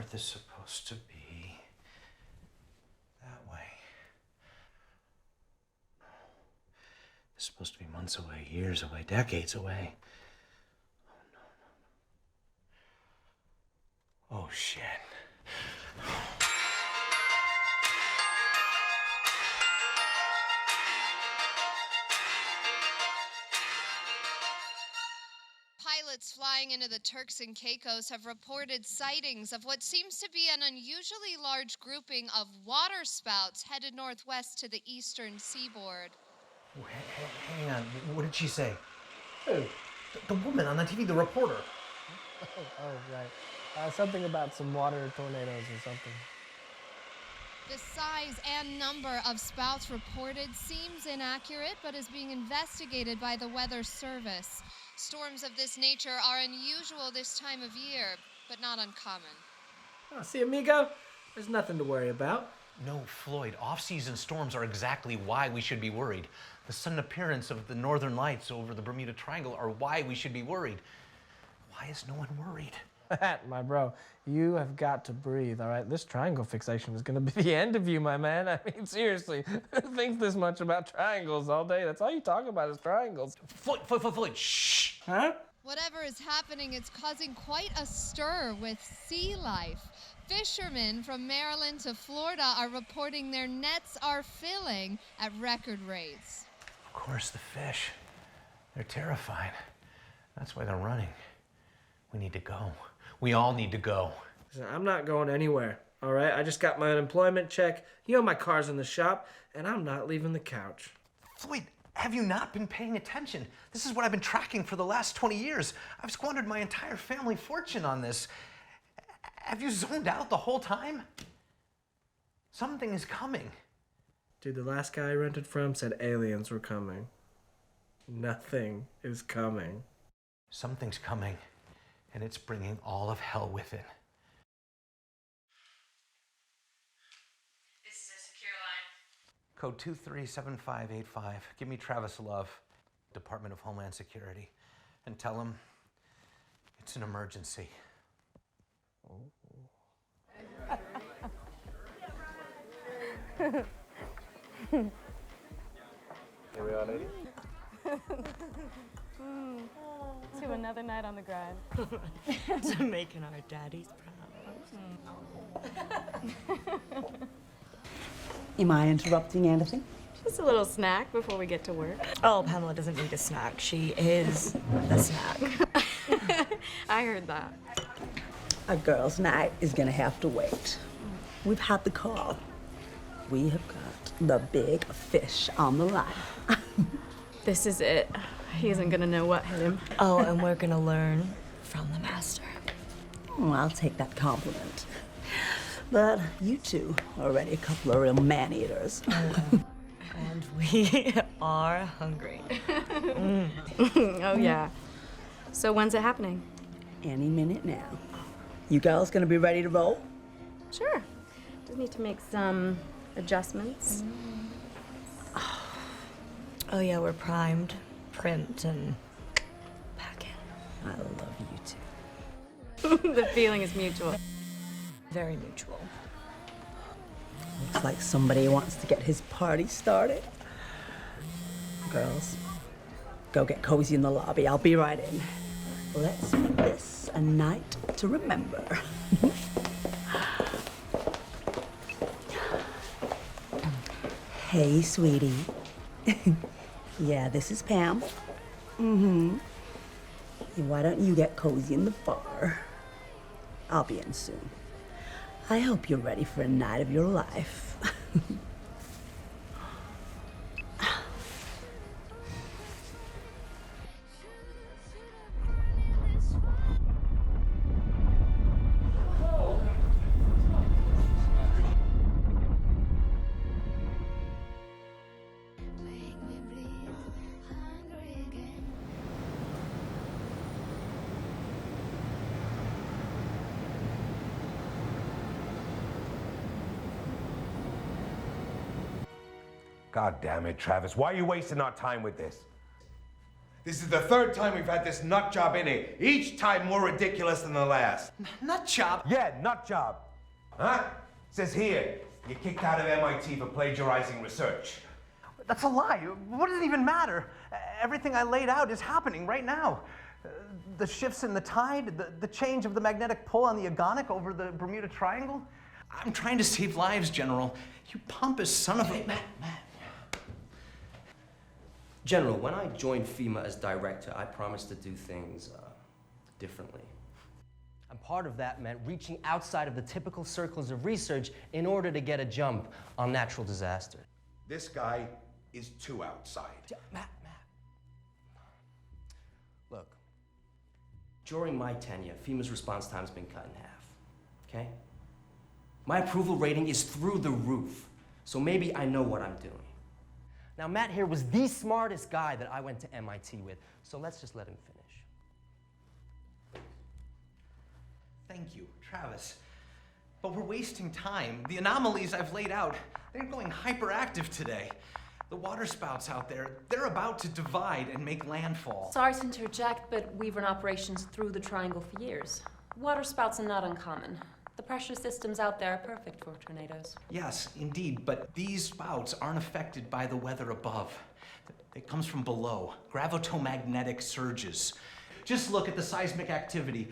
Earth is supposed to be that way. It's supposed to be months away, years away, decades away. Oh, no. Oh, shit. Pilots flying into the Turks and Caicos have reported sightings of what seems to be an unusually large grouping of waterspouts headed northwest to the eastern seaboard. Oh, hang on, what did she say? Who? The woman on the TV, the reporter. Oh, right. Something about some water tornadoes or something. The size and number of spouts reported seems inaccurate, but is being investigated by the Weather Service. Storms of this nature are unusual this time of year, but not uncommon. Oh, see, amigo? There's nothing to worry about. No, Floyd, off-season storms are exactly why we should be worried. The sudden appearance of the northern lights over the Bermuda Triangle are why we should be worried. Why is no one worried? My bro, you have got to breathe, all right? This triangle fixation is going to be the end of you, my man. I mean, seriously, who thinks this much about triangles all day? That's all you talk about is triangles. Floyd, shh! Huh? Whatever is happening, it's causing quite a stir with sea life. Fishermen from Maryland to Florida are reporting their nets are filling at record rates. Of course, the fish. They're terrified. That's why they're running. We need to go. We all need to go. Listen, I'm not going anywhere, all right? I just got my unemployment check. You know my car's in the shop, and I'm not leaving the couch. Floyd, have you not been paying attention? This is what I've been tracking for the last 20 years. I've squandered my entire family fortune on this. Have you zoned out the whole time? Something is coming. Dude, the last guy I rented from said aliens were coming. Nothing is coming. Something's coming, and it's bringing all of hell with it. This is a secure line. Code 237585. Give me Travis Love, Department of Homeland Security, and tell him it's an emergency. Here we are, lady. To another night on the grind. To making our daddies proud. Am I interrupting anything? Just a little snack before we get to work. Oh, Pamela doesn't need a snack. She is the snack. I heard that. A girls' night is gonna have to wait. We've had the call. We have got the big fish on the line. This is it. He isn't gonna know what hit him. Oh, and we're gonna learn from the master. Oh, I'll take that compliment. But you two are already a couple of real man-eaters. And we are hungry. Oh, yeah. So when's it happening? Any minute now. You girls gonna be ready to roll? Sure. Just need to make some adjustments. Oh yeah, we're primed, primped, and packing. I love you two. The feeling is mutual. Very mutual. Looks like somebody wants to get his party started. Girls, go get cozy in the lobby. I'll be right in. Let's make this a night to remember. Hey, sweetie. Yeah, this is Pam. Why don't you get cozy in the bar? I'll be in soon. I hope you're ready for a night of your life. God damn it, Travis. Why are you wasting our time with this? This is the third time we've had this nut job in here. Each time more ridiculous than the last. Nut job? Yeah, nut job. Huh? Says here, you're kicked out of MIT for plagiarizing research. That's a lie. What does it even matter? Everything I laid out is happening right now. The shifts in the tide, the change of the magnetic pull on the agonic over the Bermuda Triangle. I'm trying to save lives, General. You pompous son of a... Matt. General, when I joined FEMA as director, I promised to do things differently. And part of that meant reaching outside of the typical circles of research in order to get a jump on natural disaster. This guy is too outside. Matt. Look, during my tenure, FEMA's response time's been cut in half, okay? My approval rating is through the roof, so maybe I know what I'm doing. Now, Matt here was the smartest guy that I went to MIT with, so let's just let him finish. Thank you, Travis. But we're wasting time. The anomalies I've laid out, they're going hyperactive today. The water spouts out there, they're about to divide and make landfall. Sorry to interject, but we've run operations through the triangle for years. Water spouts are not uncommon. The pressure systems out there are perfect for tornadoes. Yes, indeed, but these spouts aren't affected by the weather above. It comes from below, gravitomagnetic surges. Just look at the seismic activity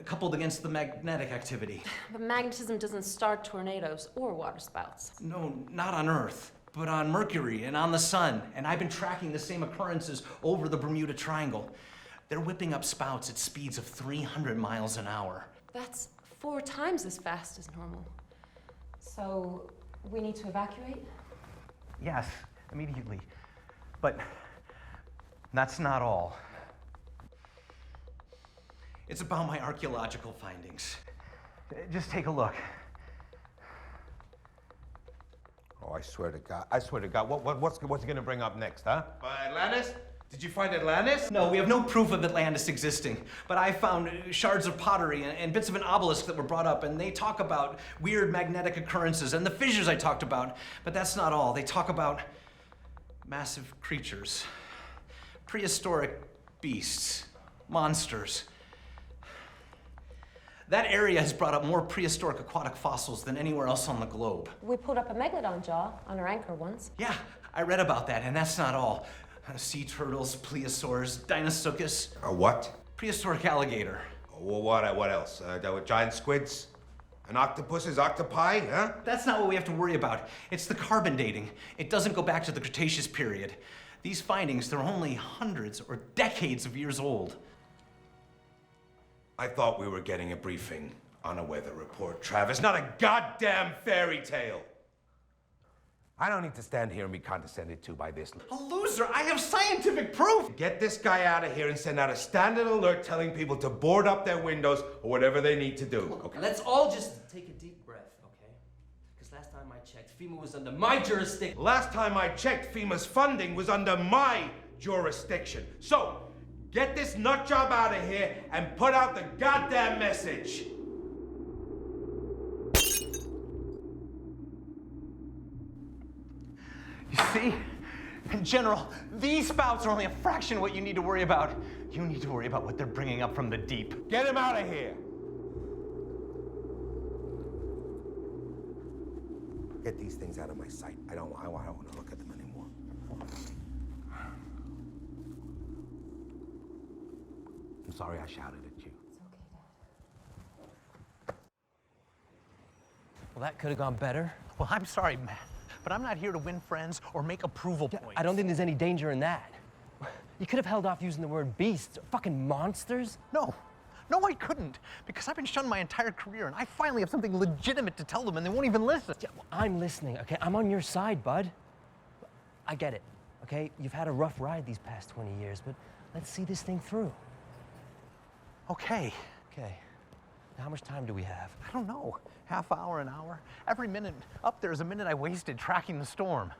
coupled against the magnetic activity. But magnetism doesn't start tornadoes or water spouts. No, not on Earth, but on Mercury and on the Sun. And I've been tracking the same occurrences over the Bermuda Triangle. They're whipping up spouts at speeds of 300 miles an hour. That's 4 times as fast as normal. So, we need to evacuate? Yes, immediately. But that's not all. It's about my archaeological findings. Just take a look. Oh, I swear to God. What's he gonna bring up next, huh? Atlantis? Did you find Atlantis? No, we have no proof of Atlantis existing, but I found shards of pottery and bits of an obelisk that were brought up, and they talk about weird magnetic occurrences and the fissures I talked about, but that's not all. They talk about massive creatures, prehistoric beasts, monsters. That area has brought up more prehistoric aquatic fossils than anywhere else on the globe. We pulled up a megalodon jaw on our anchor once. Yeah, I read about that, and that's not all. Sea turtles, plesiosaurs, Deinosuchus. A what? Prehistoric alligator. Well, what else? There were giant squids? And octopuses, octopi, huh? That's not what we have to worry about. It's the carbon dating. It doesn't go back to the Cretaceous period. These findings, they're only hundreds or decades of years old. I thought we were getting a briefing on a weather report, Travis, not a goddamn fairy tale. I don't need to stand here and be condescended to by this. A loser! I have scientific proof! Get this guy out of here and send out a standard alert telling people to board up their windows or whatever they need to do. Okay. Let's all just take a deep breath, okay? Because last time I checked, FEMA was under my jurisdiction. Last time I checked, FEMA's funding was under my jurisdiction. So, get this nut job out of here and put out the goddamn message. You see? General, these spouts are only a fraction of what you need to worry about. You need to worry about what they're bringing up from the deep. Get him out of here. Get these things out of my sight. I don't want to look at them anymore. I'm sorry I shouted at you. It's okay, Dad. Well, that could have gone better. Well, I'm sorry, Matt, but I'm not here to win friends or make approval points. I don't think there's any danger in that. You could have held off using the word beasts or fucking monsters. No, I couldn't, because I've been shunned my entire career, and I finally have something legitimate to tell them, and they won't even listen. Yeah, well, I'm listening, okay? I'm on your side, bud. I get it, okay? You've had a rough ride these past 20 years, but let's see this thing through. Okay. Okay. Now, how much time do we have? I don't know. Half hour, an hour. Every minute up there is a minute I wasted tracking the storm.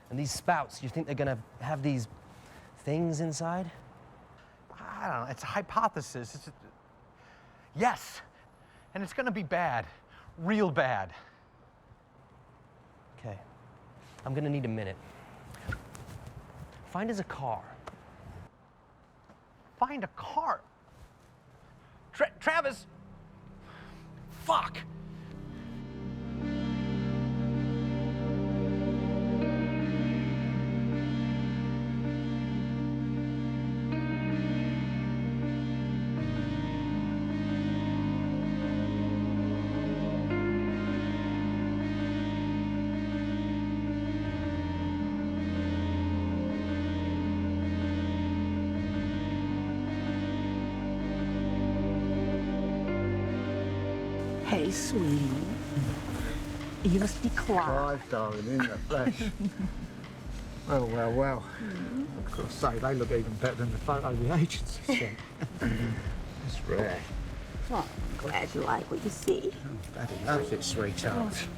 And these spouts, you think they're gonna have these things inside? I don't know. It's a hypothesis. Yes. And it's gonna be bad. Real bad. Okay. I'm gonna need a minute. Find us a car. find a car. Travis! Fuck! Hey, sweetie. You must be quiet. Alive, darling, in the flesh. Well, well, well. I've got to say, they look even better than the photo the agency sent. It's rare. Well, I'm glad you like what you see. Oh, Daddy loves it, sweetheart.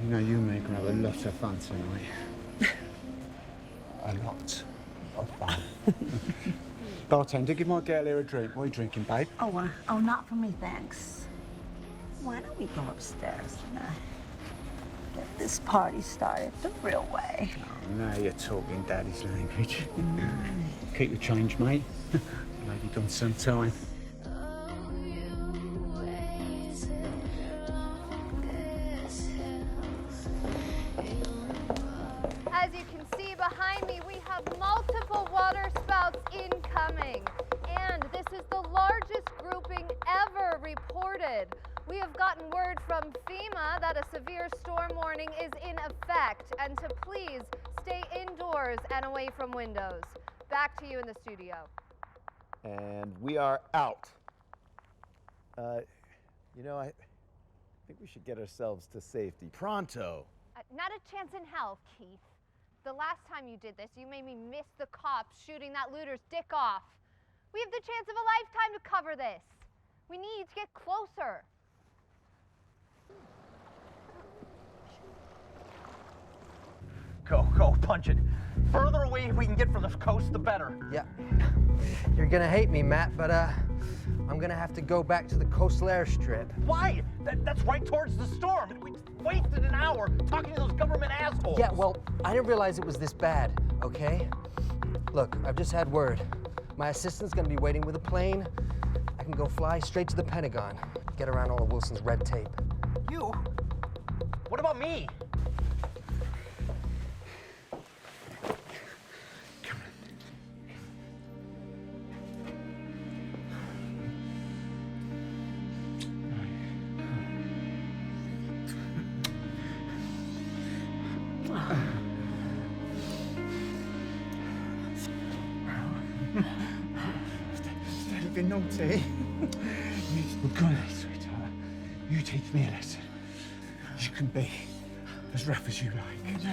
You know, you and me can have a lot of fun tonight. A lot of fun. Bartender, give my girl here a drink. What are you drinking, babe? Oh, not for me, thanks. Why don't we go upstairs and get this party started the real way? Oh, now you're talking Daddy's language. Keep the change, mate. Lady done some time. As you can see behind me, we have multiple water spouts incoming. And this is the largest grouping ever reported. We have gotten word from FEMA that a severe storm warning is in effect and to please stay indoors and away from windows. Back to you in the studio. And we are out. You know, I think we should get ourselves to safety pronto. Not a chance in hell, Keith. The last time you did this, you made me miss the cops shooting that looter's dick off. We have the chance of a lifetime to cover this. We need to get closer. Go, punch it. Further away we can get from the coast, the better. Yeah. You're gonna hate me, Matt, but I'm gonna have to go back to the coastal airstrip. Why? That's right towards the storm. We wasted an hour talking to those government assholes. Yeah, well, I didn't realize it was this bad, okay? Look, I've just had word. My assistant's gonna be waiting with a plane. I can go fly straight to the Pentagon, get around all of Wilson's red tape. You? What about me? Be naughty. We're going, sweetheart. You teach me a lesson. You can be as rough as you like.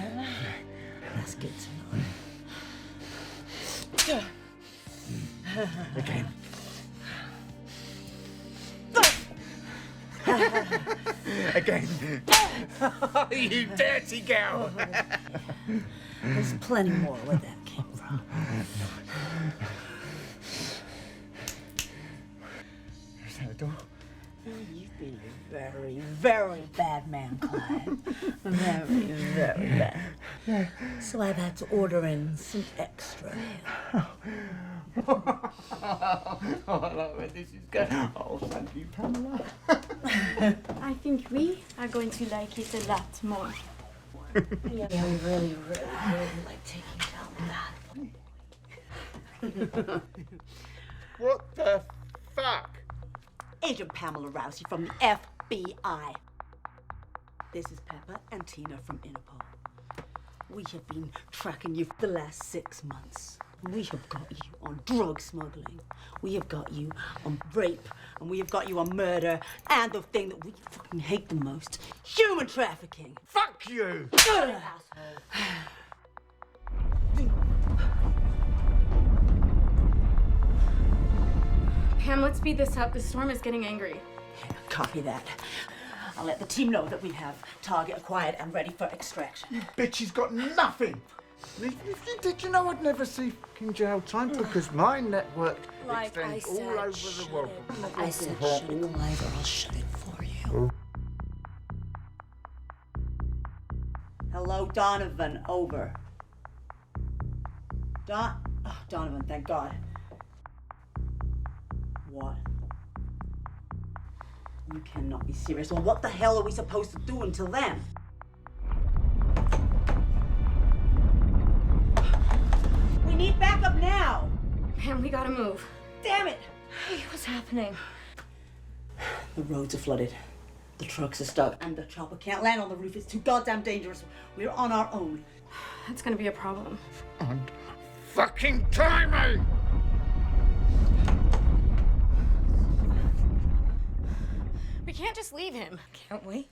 That's good to know. Again. Again. You dirty girl. There's plenty more where that came from. Is that a door? You've been a very, very bad man, Clyde. Very, very bad. Yeah. So I've had to order in some extra. Oh, I love where this is going. Oh, thank you, Pamela. I think we are going to like it a lot more. Yeah, we really, really like taking down that. What the fuck? Agent Pamela Rousey from the FBI. This is Pepper and Tina from Interpol. We have been tracking you for the last 6 months. We have got you on drug smuggling. We have got you on rape. And we have got you on murder. And the thing that we fucking hate the most, human trafficking. Fuck you! Asshole. Pam, let's speed this up. The storm is getting angry. Copy that. I'll let the team know that we have target acquired and ready for extraction. Bitch, he's got nothing. Did you know I'd never see fucking jail time? Because my network Like I extends all said, over shut the world. it. I said shut it, Clive, or I'll shut it for you. Hello, Donovan. Over. Donovan, thank God. What? You cannot be serious. Well, what the hell are we supposed to do until then? We need backup now! Man, we gotta move. Damn it! Hey, what's happening? The roads are flooded. The trucks are stuck, and the chopper can't land on the roof. It's too goddamn dangerous. We're on our own. That's gonna be a problem. And fucking timing! We can't just leave him, can't we?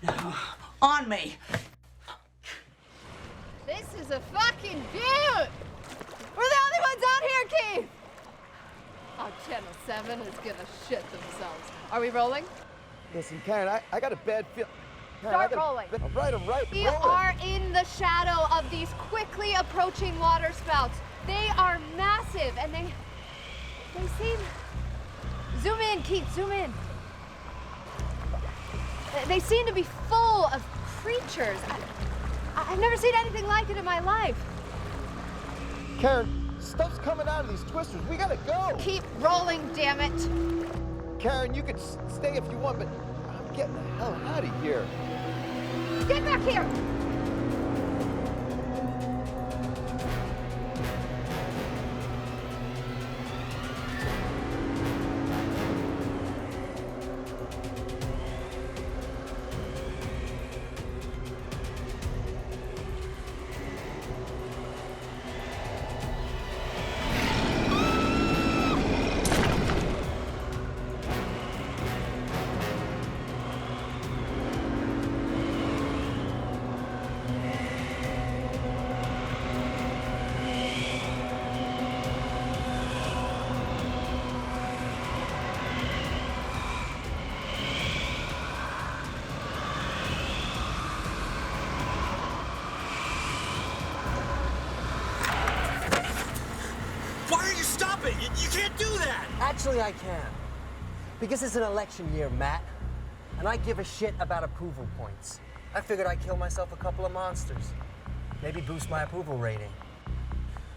No. On me! This is a fucking beaut! We're the only ones out here, Keith! Oh, Channel 7 is gonna shit themselves. Are we rolling? Listen, Karen, I got a bad feel. Start rolling. I'm right. We rolling. are in the shadow of these quickly approaching water spouts. They are massive and they seem... Zoom in, Keith, zoom in. They seem to be full of creatures. I've never seen anything like it in my life. Karen, stuff's coming out of these twisters. We gotta go. Keep rolling, damn it. Karen, you can stay if you want, but I'm getting the hell out of here. Get back here! You can't do that! Actually, I can. Because it's an election year, Matt. And I give a shit about approval points. I figured I'd kill myself a couple of monsters. Maybe boost my approval rating.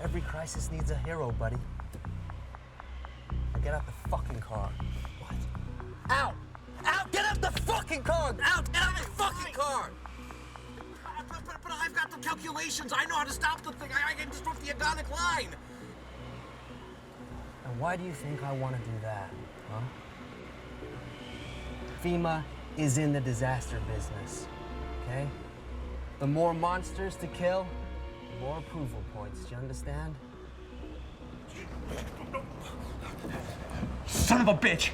Every crisis needs a hero, buddy. Now get out the fucking car. What? Out! Out! Get out the fucking car! Out! Get out the fucking car! But I've got the calculations. I know how to stop the thing. I can disrupt the agonic line. And why do you think I want to do that, huh? FEMA is in the disaster business, okay? The more monsters to kill, the more approval points. Do you understand? Son of a bitch!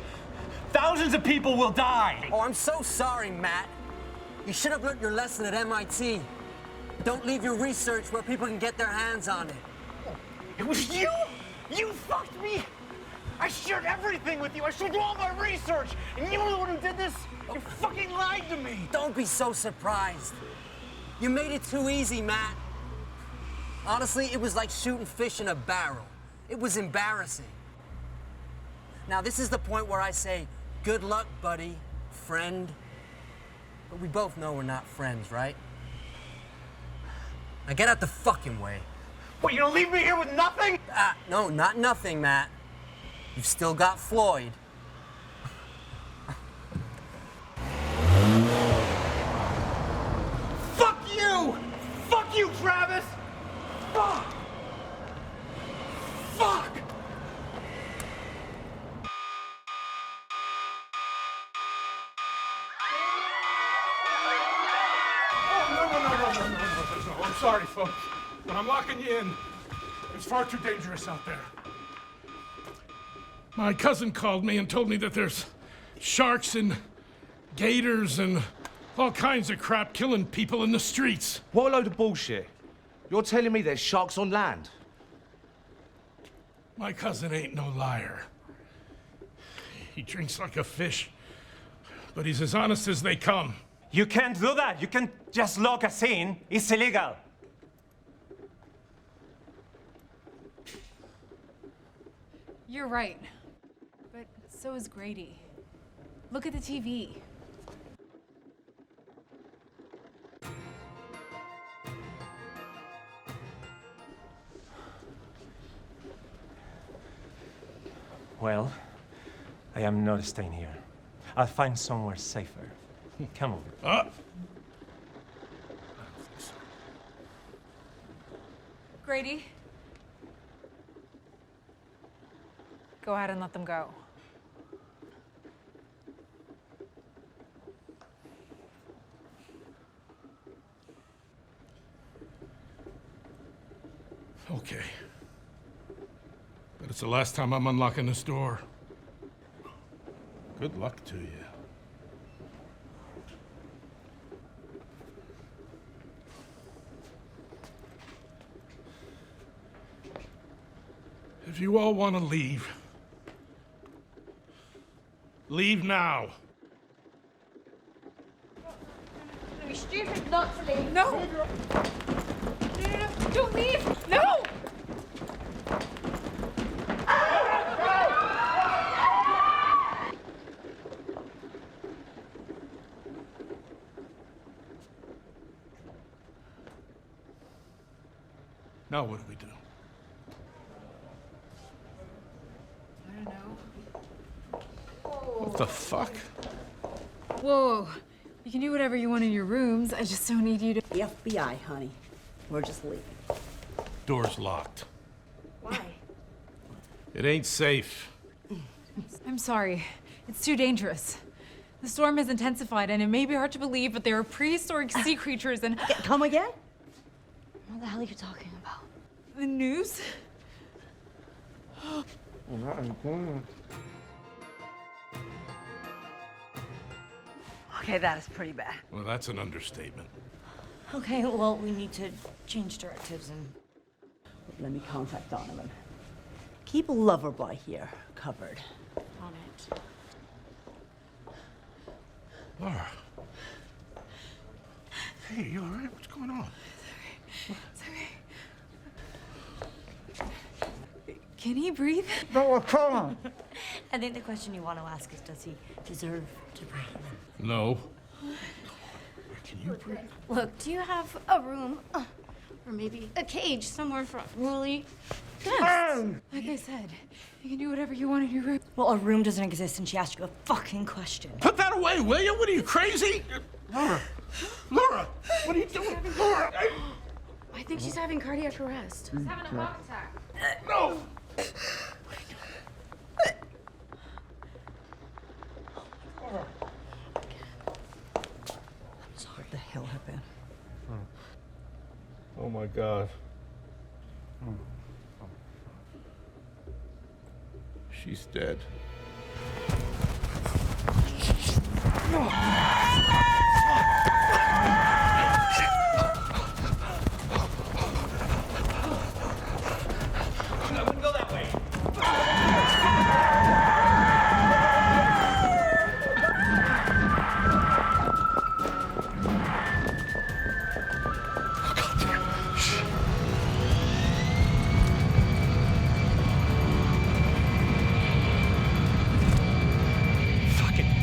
Thousands of people will die! Oh, I'm so sorry, Matt. You should have learned your lesson at MIT. Don't leave your research where people can get their hands on it. It was you? You fucked me! I shared everything with you. I showed you all my research. And you were the one who did this? You fucking lied to me. Don't be so surprised. You made it too easy, Matt. Honestly, it was like shooting fish in a barrel. It was embarrassing. Now, this is the point where I say, good luck, buddy, friend. But we both know we're not friends, right? Now get out the fucking way. What, you gonna leave me here with nothing? No, not nothing, Matt. You've still got Floyd. Fuck you! Fuck you, Travis! Fuck! Fuck! No, I'm sorry, folks, but I'm locking you in. It's far too dangerous out there. My cousin called me and told me that there's sharks and gators and all kinds of crap killing people in the streets. What a load of bullshit. You're telling me there's sharks on land? My cousin ain't no liar. He drinks like a fish, but he's as honest as they come. You can't do that. You can't just lock us in. It's illegal. You're right. But so is Grady. Look at the TV. Well, I am not staying here. I'll find somewhere safer. Come over. Grady? Go ahead and let them go. Okay. But it's the last time I'm unlocking this door. Good luck to you. If you all want to leave, leave now. You're stupid not to leave. No! No, don't leave! No! Now what do we do? I don't know. What the fuck? Whoa. You can do whatever you want in your rooms. I just don't need you to... The FBI, honey. We're just leaving. Door's locked. Why? It ain't safe. I'm sorry. It's too dangerous. The storm has intensified, and it may be hard to believe, but there are prehistoric sea creatures and... Come again? What the hell are you talking about? The news? Okay, that is pretty bad. Well, that's an understatement. Okay, well, we need to change directives and... Let me contact Donovan. Keep Loverboy here covered. On it. Laura. Hey, you all right? What's going on? It's okay. Can he breathe? No, come on. I think the question you want to ask is, does he deserve to breathe? No. Can you breathe? Look, do you have a room? Or maybe a cage somewhere for woolly guests? Like I said, you can do whatever you want in your room. Well, a room doesn't exist and she asked you a fucking question. Put that away, will you? What are you, crazy? Laura. Laura, what are you doing? Laura. I think she's having cardiac arrest. She's having a heart attack. No. What the hell happened? Oh my God. She's dead. I wouldn't go that way.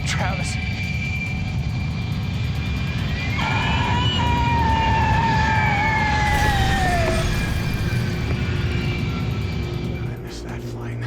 Travis. I missed that flight.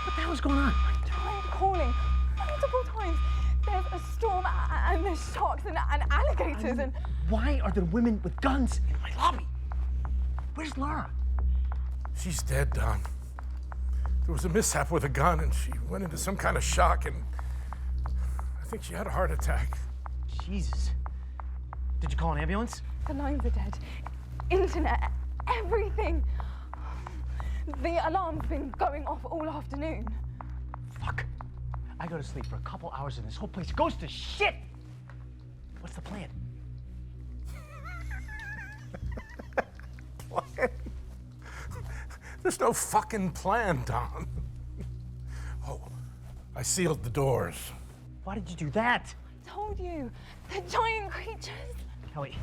What the hell's going on? I tried calling multiple times. There's a storm and there's sharks and alligators and... Why are there women with guns in my lobby? Where's Laura? She's dead, Don. There was a mishap with a gun and she went into some kind of shock and I think she had a heart attack. Jesus. Did you call an ambulance? The lines are dead. Internet, everything. The alarm's been going off all afternoon. Fuck. I go to sleep for a couple hours and this whole place goes to shit. What's the plan? There's no fucking plan, Don. Oh, I sealed the doors. Why did you do that? I told you, the giant creatures. Kelly,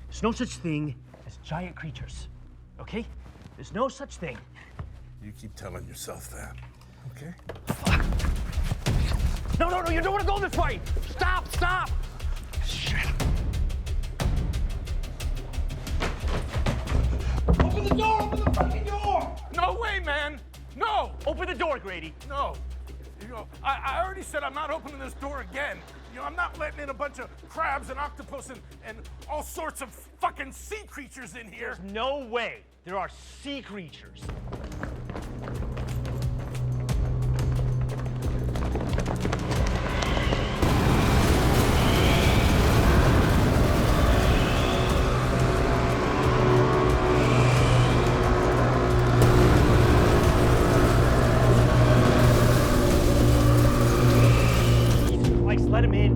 there's no such thing as giant creatures, okay? There's no such thing. You keep telling yourself that, okay? No, you don't want to go this way! Stop! the door! Open the fucking door! No way, man! No! Open the door, Grady. No. You know, I already said I'm not opening this door again. You know, I'm not letting in a bunch of crabs and octopus and all sorts of fucking sea creatures in here. There's no way there are sea creatures. Let him in.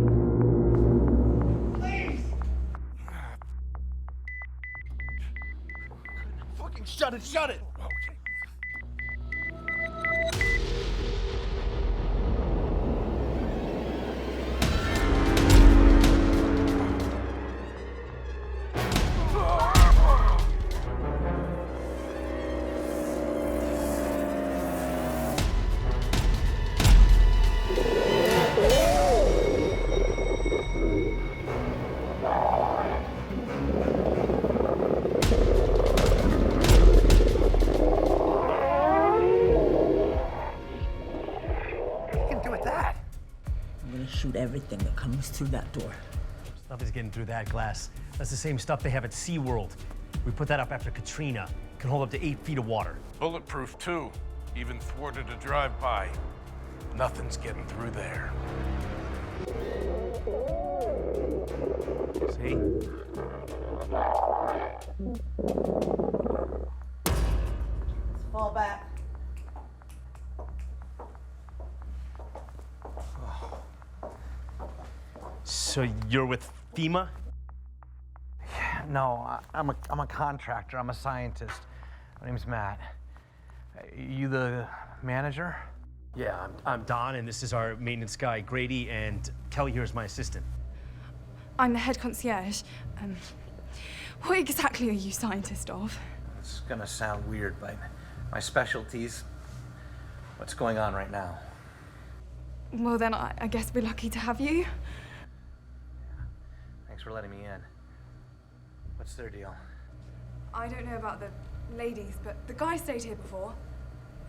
Please! Fucking shut it, shut it! Okay. Shoot everything that comes through that door. Stuff is getting through that glass. That's the same stuff they have at SeaWorld. We put that up after Katrina. Can hold up to 8 feet of water. Bulletproof, too. Even thwarted a drive-by. Nothing's getting through there. See? Let's fall back. So you're with FEMA? No, I'm a contractor. I'm a scientist. My name's Matt. You the manager? Yeah, I'm Don, and this is our maintenance guy, Grady, and Kelly here is my assistant. I'm the head concierge. What exactly are you scientist of? It's gonna sound weird, but my specialty's what's going on right now. Well, then I guess we're lucky to have you. Thanks for letting me in. What's their deal? I don't know about the ladies, but the guy stayed here before.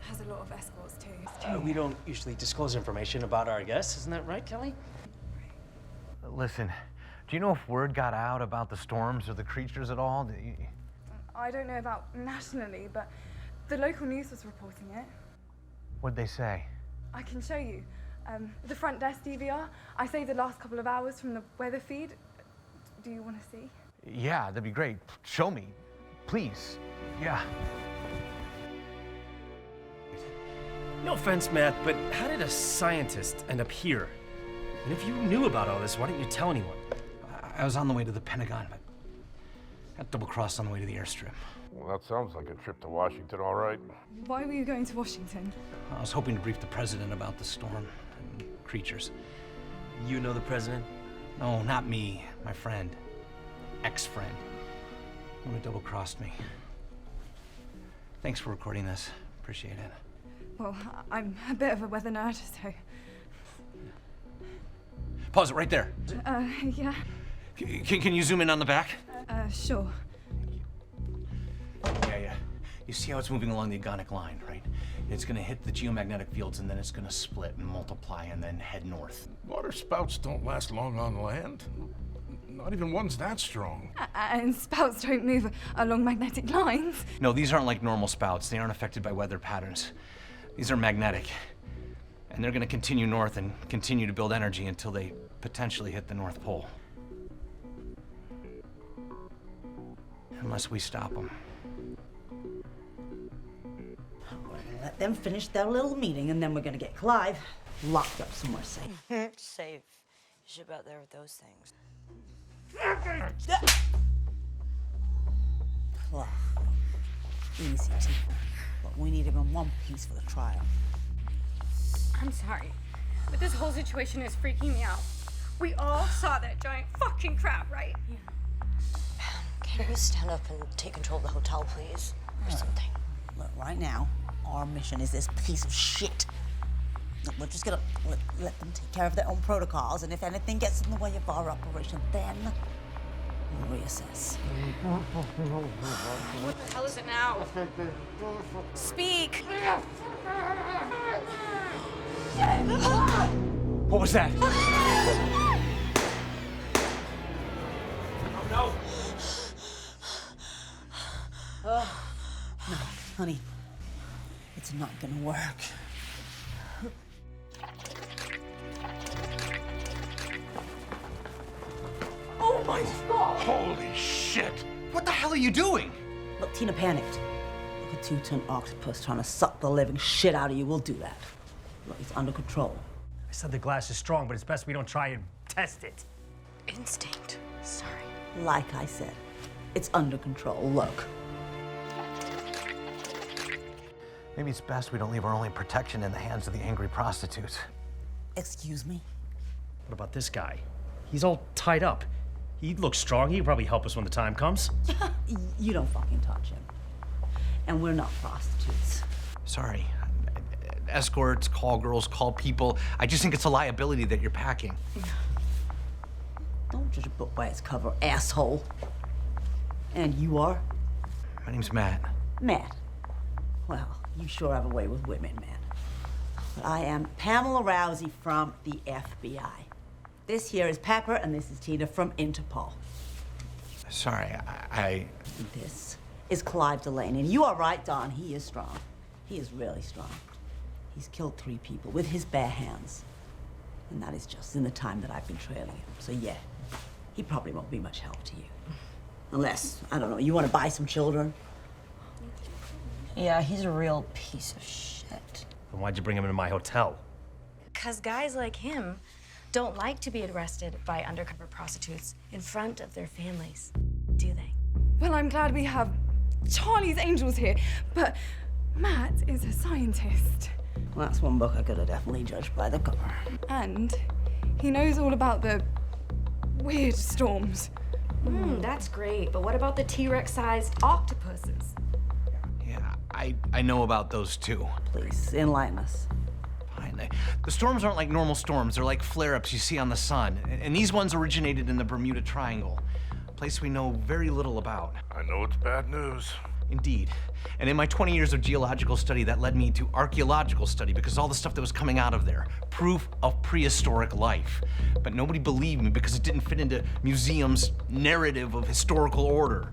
Has a lot of escorts too. We don't usually disclose information about our guests, isn't that right, Kelly? Listen, do you know if word got out about the storms or the creatures at all? I don't know about nationally, but the local news was reporting it. What'd they say? I can show you. The front desk DVR. I saved the last couple of hours from the weather feed. Do you want to see? Yeah, that'd be great. Show me, please. Yeah. No offense, Matt, but how did a scientist end up here? And if you knew about all this, why didn't you tell anyone? I was on the way to the Pentagon, but got double-crossed on the way to the airstrip. Well, that sounds like a trip to Washington, all right. Why were you going to Washington? I was hoping to brief the president about the storm and creatures. You know the president? No, not me. My friend. Ex-friend. Who had double-crossed me. Thanks for recording this. Appreciate it. Well, I'm a bit of a weather nerd, so... Pause it right there. Yeah. Can you zoom in on the back? Sure. Yeah. You see how it's moving along the agonic line, right? It's gonna hit the geomagnetic fields and then it's gonna split and multiply and then head north. Water spouts don't last long on land. Not even ones that strong. And spouts don't move along magnetic lines. No, these aren't like normal spouts. They aren't affected by weather patterns. These are magnetic. And they're gonna continue north and continue to build energy until they potentially hit the North Pole. Unless we stop them. Let them finish their little meeting, and then we're gonna get Clive locked up somewhere safe. Safe. You should be out there with those things. Well, easy, T. But we need him in one piece for the trial. I'm sorry, but this whole situation is freaking me out. We all saw that giant fucking crab, right? Yeah. Can you stand up and take control of the hotel, please? Or something. Look, right now, our mission is this piece of shit. Look, we're just gonna let them take care of their own protocols, and if anything gets in the way of our operation, then We'll reassess. What the hell is it now? Speak! What was that? No, honey. It's not gonna work. Oh my God! Holy shit! What the hell are you doing? Look, Tina panicked. Like a 2-ton octopus trying to suck the living shit out of you. We'll do that. Look, it's under control. I said the glass is strong, but it's best we don't try and test it. Instinct. Sorry. Like I said, it's under control. Look. Maybe it's best we don't leave our only protection in the hands of the angry prostitutes. Excuse me? What about this guy? He's all tied up. He looks strong. He can probably help us when the time comes. You don't fucking touch him. And we're not prostitutes. Sorry. Escorts, call girls, call people. I just think it's a liability that you're packing. Don't judge a book by its cover, asshole. And you are? My name's Matt. Matt. Well, you sure have a way with women, man. But I am Pamela Rousey from the FBI. This here is Pepper, and this is Tina from Interpol. Sorry, I... This is Clive Delaney, and you are right, Don. He is strong. He is really strong. He's killed 3 people with his bare hands. And that is just in the time that I've been trailing him. So yeah, he probably won't be much help to you. Unless, I don't know, you want to buy some children? Yeah, he's a real piece of shit. Then why'd you bring him into my hotel? Because guys like him don't like to be arrested by undercover prostitutes in front of their families, do they? Well, I'm glad we have Charlie's Angels here, but Matt is a scientist. Well, that's one book I could have definitely judged by the cover. And he knows all about the weird storms. That's great, but what about the T-Rex-sized octopuses? Yeah, I know about those too. Please, enlighten us. Fine. The storms aren't like normal storms. They're like flare-ups you see on the sun. And these ones originated in the Bermuda Triangle, a place we know very little about. I know it's bad news. Indeed. And in my 20 years of geological study, that led me to archaeological study because all the stuff that was coming out of there, proof of prehistoric life. But nobody believed me because it didn't fit into museums' narrative of historical order.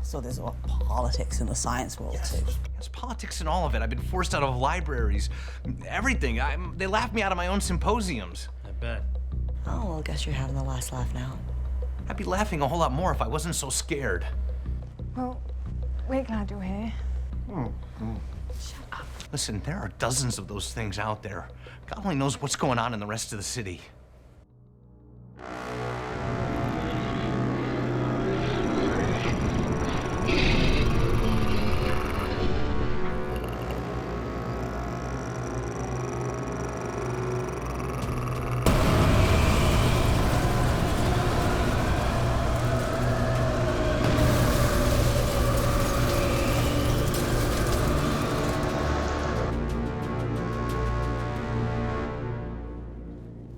So there's all politics in the science world, too. There's politics in all of it. I've been forced out of libraries, everything. They laughed me out of my own symposiums. I bet. Oh, well, I guess you're having the last laugh now. I'd be laughing a whole lot more if I wasn't so scared. Well, we're glad you're here. Shut up. Listen, there are dozens of those things out there. God only knows what's going on in the rest of the city.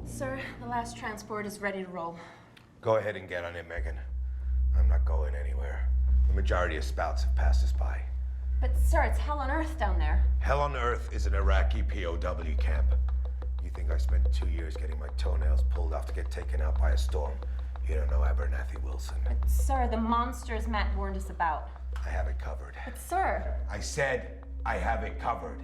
Sir, the last transport is ready to roll. Go ahead and get on it, Megan. I'm not going anywhere. The majority of spouts have passed us by. But sir, it's hell on earth down there. Hell on Earth is an Iraqi POW camp. You think I spent 2 years getting my toenails pulled off to get taken out by a storm? You don't know Abernathy Wilson. But sir, the monsters Matt warned us about. I have it covered. But sir. I said I have it covered.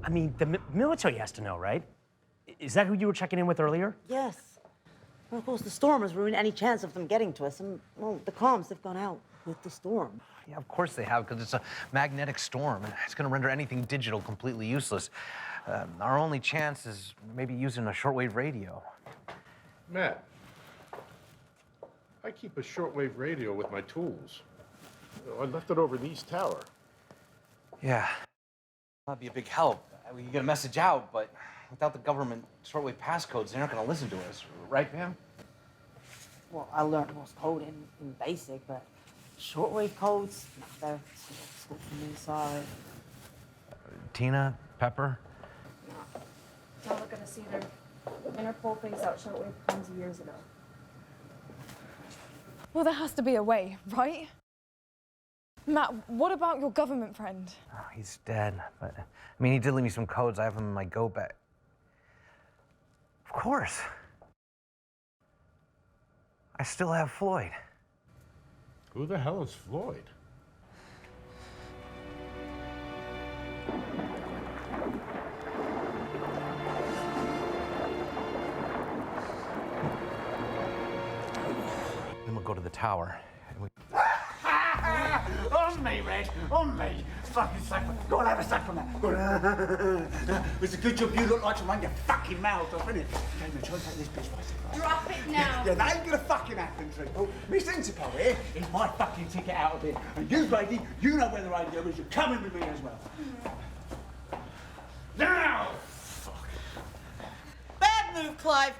I mean, the military has to know, right? Is that who you were checking in with earlier? Yes. Well, of course, the storm has ruined any chance of them getting to us, and, well, the comms have gone out with the storm. Yeah, of course they have, because it's a magnetic storm, and it's going to render anything digital completely useless. Our only chance is maybe using a shortwave radio. Matt, I keep a shortwave radio with my tools. I left it over the east tower. Yeah. That'd be a big help. We can get a message out, but without the government shortwave passcodes, they're not going to listen to us. Right, Pam? Well, I learned Morse code in basic, but shortwave codes, no, they're school for me, sorry. Tina? Pepper? Y'all are gonna see their Interpol phased out shortwave comms years ago. Well, there has to be a way, right? Matt, what about your government friend? Oh, he's dead, but I mean, he did leave me some codes. I have them in my go bag. Of course. I still have Floyd. Who the hell is Floyd? Then we'll go to the tower. And we... On me, Red. On me. Fucking sack. Go and have a sack from that. Go on. It's a good job you look like to run your fucking mouth off, innit? Okay, now try and take this bitch by surprise. Drop it now. Yeah, that ain't gonna fucking happen, Treacle. Miss Interpol here is my fucking ticket out of here. And you, lady, you know where the radio is. You're coming with me as well. Now! Fuck. Bad move, Clive.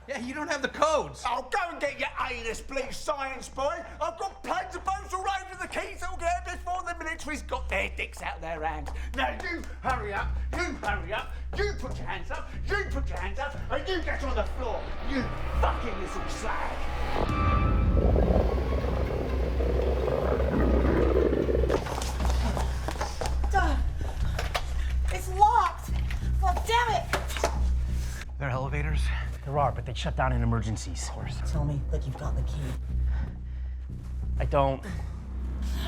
Yeah, you don't have the codes. Oh, go and get your A-list bleach science, boy. I've got planes of boats all over the keys all there before the military's got their dicks out their hands. Now, you hurry up, you hurry up, you put your hands up, you put your hands up, and you get on the floor, you fucking little slag. It's locked. Well, damn it. There are elevators? There are, but they shut down in emergencies. Of course. Tell me that you've got the key. I don't.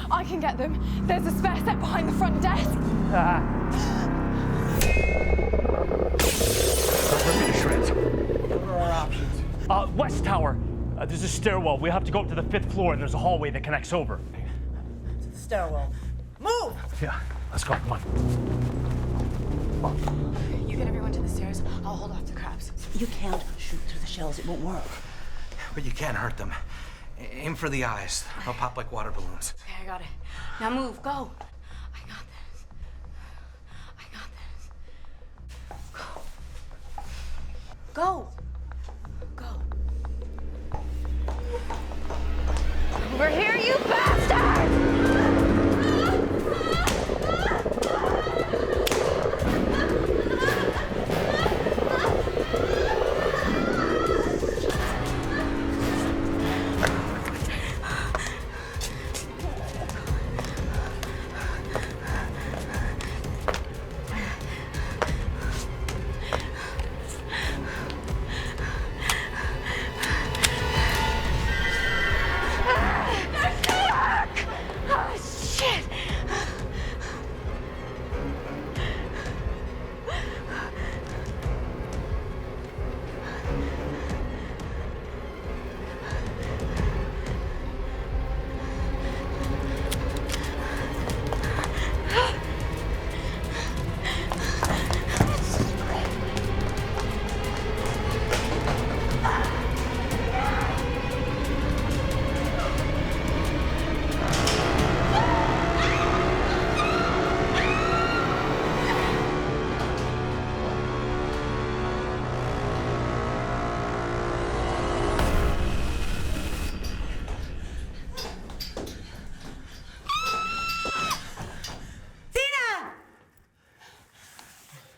I can get them. There's a spare set behind the front desk. Don't rip me to shreds. What are our options? West Tower. There's a stairwell. We have to go up to the 5th floor, and there's a hallway that connects over. To the stairwell. Move! Yeah, let's go. Come on. You get everyone to the stairs. I'll hold off the crabs. You can't shoot through the shells. It won't work. But you can't hurt them. Aim for the eyes. They'll pop like water balloons. Okay, I got it. Now move. Go. I got this. I got this. Go. Go. We're here, you bastards!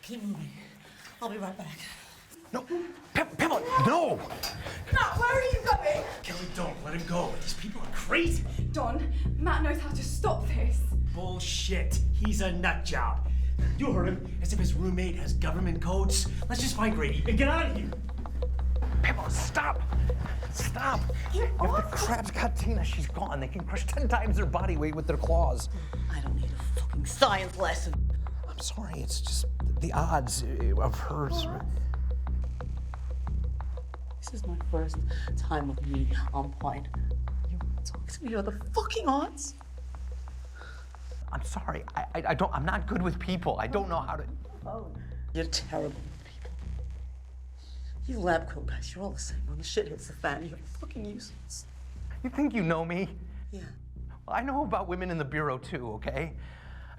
Keep moving. I'll be right back. No, Pamela, no! Matt, where are you going? Kelly, don't let him go. These people are crazy. Don, Matt knows how to stop this. Bullshit. He's a nut job. You heard him. As if his roommate has government codes. Let's just find Grady and get out of here. Pamela, stop! Stop! Get If off! the crabs got Tina, she's gone. They can crush 10 times their body weight with their claws. I don't need a fucking science lesson. I'm sorry, it's just the odds of hers. This is my first time with me on point. You want to talk to me about the fucking odds? I'm sorry. I don't. I'm not good with people. I don't know how to. Oh, you're terrible with people. You lab coat guys, you're all the same. When the shit hits the fan, you're fucking useless. You think you know me? Yeah. Well, I know about women in the bureau too. Okay.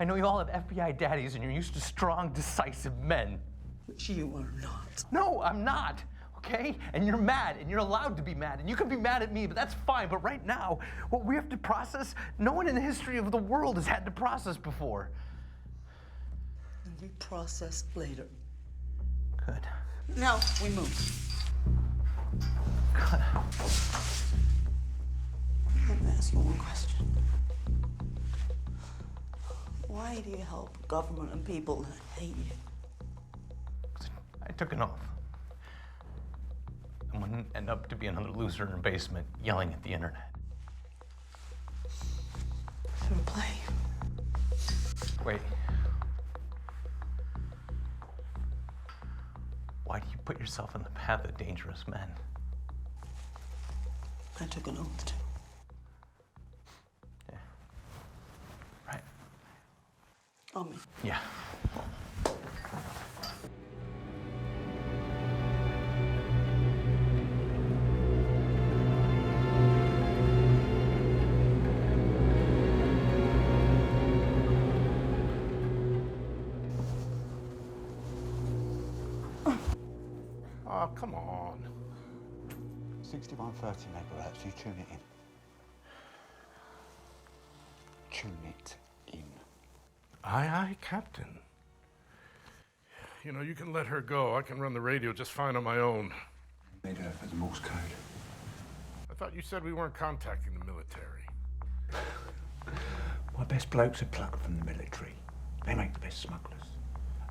I know you all have FBI daddies and you're used to strong, decisive men. Which you are not. No, I'm not, okay? And you're mad, and you're allowed to be mad, and you can be mad at me, but that's fine. But right now, what we have to process, no one in the history of the world has had to process before. And we process later. Good. Now we move. Let me ask you one question. Why do you help government and people that hate you? I took an oath. I wouldn't end up to be another loser in a basement yelling at the internet. Fair play. Wait. Why do you put yourself in the path of dangerous men? I took an oath too. Yeah. Right. On me. Yeah. Oh, come on. 6130 megahertz, you tune it in. Tune it in. Aye, aye, Captain. You know, you can let her go. I can run the radio just fine on my own. Made her as a Morse code. I thought you said we weren't contacting the military. My best blokes are plucked from the military. They make the best smugglers.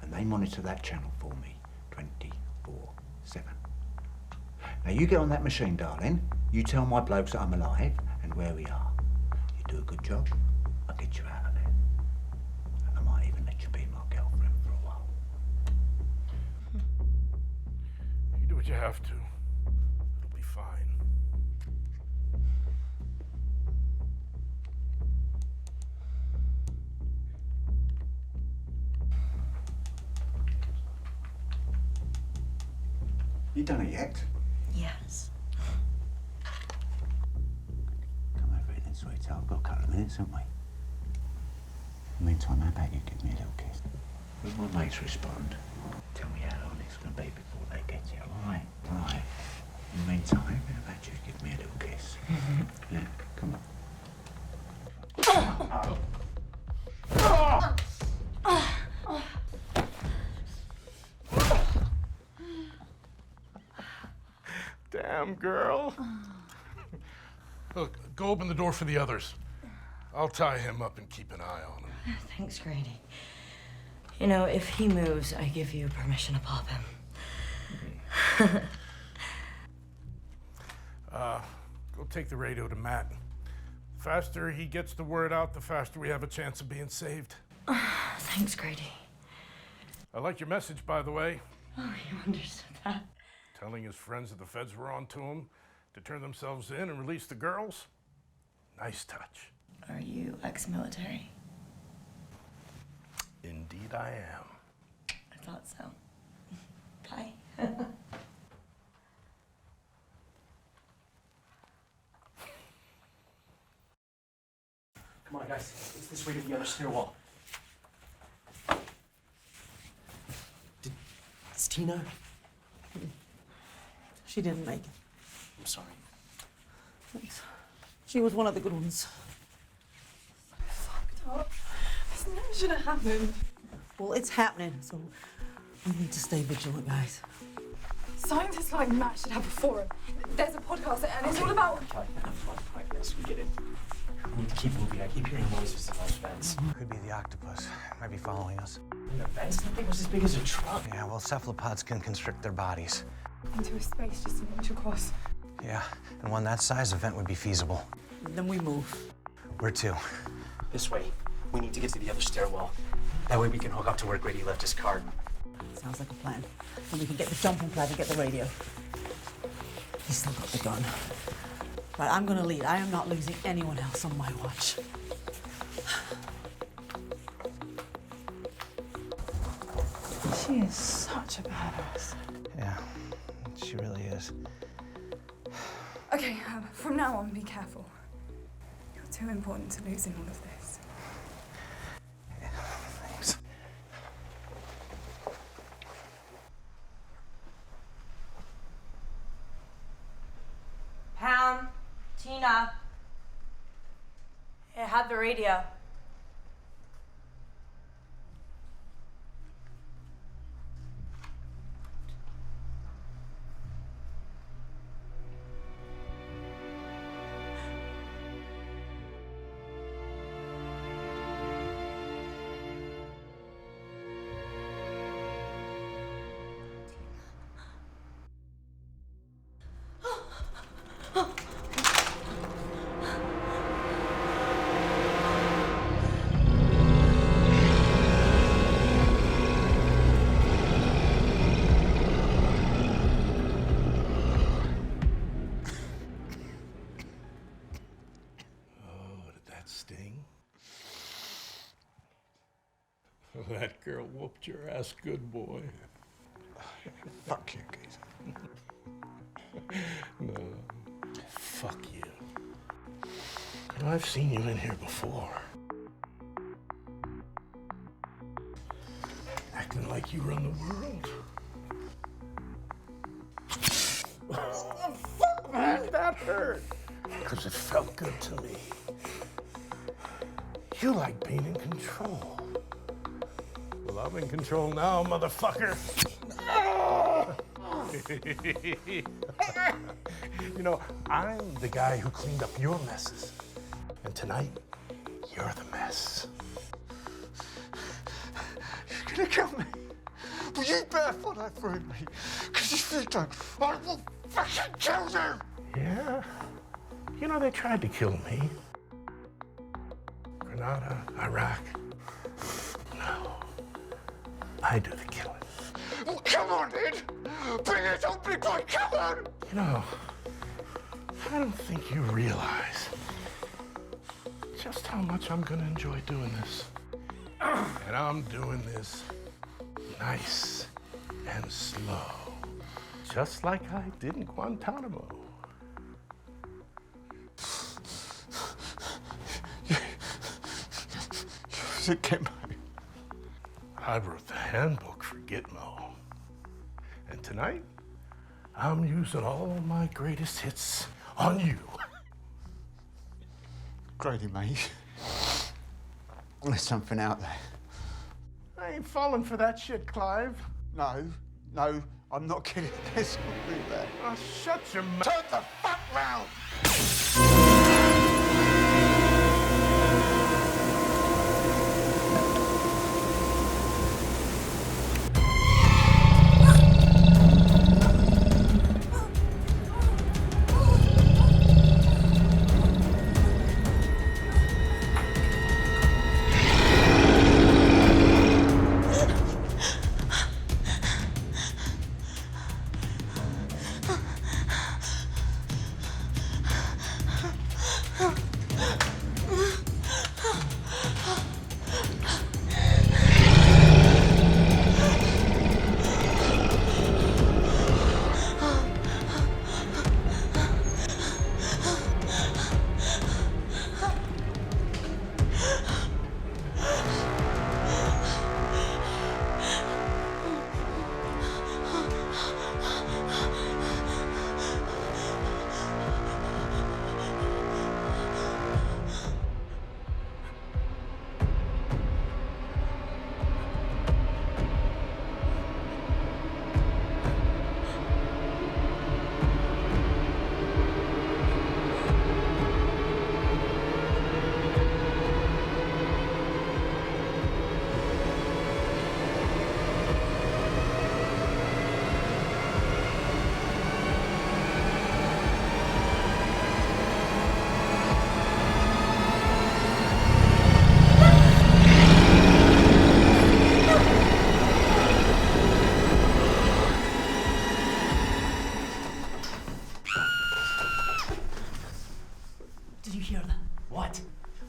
And they monitor that channel for me 24/7. Now you get on that machine, darling. You tell my blokes that I'm alive and where we are. You do a good job, I'll get you out of there. And I might even let you be my girlfriend for a while. You do what you have to. It'll be fine. You done it yet? Yes. Come over here then, sweetheart. I've got a couple of minutes, haven't we? In the meantime, how about you give me a little kiss? When my mates respond, tell me how long it's going to be before they get it, all right? Right. In the meantime, how about you give me a little kiss? Yeah, come on. Damn, girl. Look, go open the door for the others. I'll tie him up and keep an eye on him. Thanks, Grady. You know, if he moves, I give you permission to pop him. Go take the radio to Matt. The faster he gets the word out, the faster we have a chance of being saved. Thanks, Grady. I like your message, by the way. Oh, you understood that? Telling his friends that the feds were on to him to turn themselves in and release the girls. Nice touch. Are you ex-military? Indeed I am. I thought so. Bye. Come on, guys. It's this way to the other stairwell. It's Tina. She didn't make it. I'm sorry. Thanks. She was one of the good ones. Fucked up. This never should have happened. Well, it's happening, so we need to stay vigilant, guys. Scientists like Matt should have a forum. There's a podcast and it's all about... Right, yes, we get it. We need to keep moving. I keep hearing noises in those vents. Could be the octopus. Might be following us. In the vents? That thing was as big as a truck. Yeah, well, cephalopods can constrict their bodies. into a space just an inch across. Yeah, and one that size, a vent would be feasible. And then we move. Where to? This way. We need to get to the other stairwell. That way we can hook up to where Grady left his card. Sounds like a plan. Then we can get the jumping pad and get the radio. He's still got the gun. Right, I'm gonna lead. I am not losing anyone else on my watch. She is such a badass. Yeah, she really is. Okay, from now on, be careful. You're too important to lose in all of this. have the radio. Sting? That girl whooped your ass good, boy. Fuck you, geezer. No. Fuck you. You know, I've seen you in here before. Acting like you run the world. Oh, fuck, man, that hurt. Because it felt good to me. You like being in control. Well, I'm in control now, motherfucker. You know, I'm the guy who cleaned up your messes. And tonight, you're the mess. You're gonna kill me. Well, you better follow through me. Because if you don't, I will fucking kill you. Yeah? You know, they tried to kill me. Grenada, Iraq. No. I do the killing. Well, come on, Ed. Bring it on, big boy, come on. You know, I don't think you realize just how much I'm gonna enjoy doing this. And I'm doing this nice and slow. Just like I did in Guantanamo. I wrote the handbook for Gitmo. And tonight, I'm using all my greatest hits on you. Grady, mate. There's something out there. I ain't falling for that shit, Clive. No, I'm not kidding. There's something there. Oh, shut your mouth. Turn the fuck round!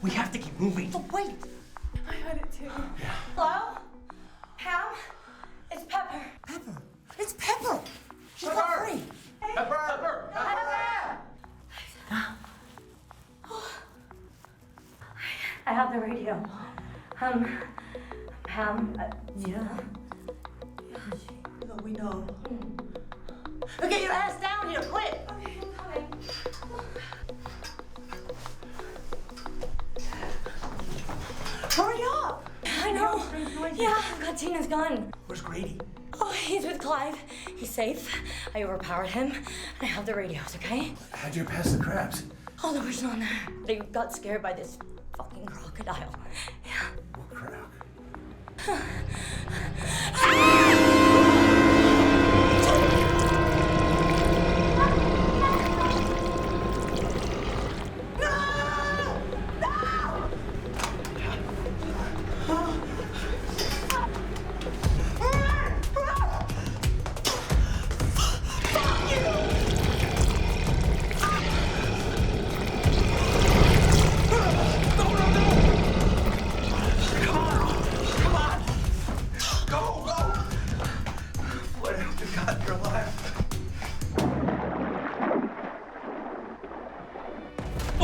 We have to keep moving. But wait! I heard it too. Hello? Pam? It's Pepper. Pepper. It's Pepper. She's not free. Hey. Pepper. I have the radio. Pam, yeah. No, we know. Now get your ass down here, quick! Okay, I'm coming. Hurry up! I know. Yeah, I've got Tina's gun. Where's Grady? Oh, he's with Clive. He's safe. I overpowered him. I have the radios, okay? How'd you pass the crabs? Oh, there was none there. They got scared by this fucking crocodile. Yeah. What crap?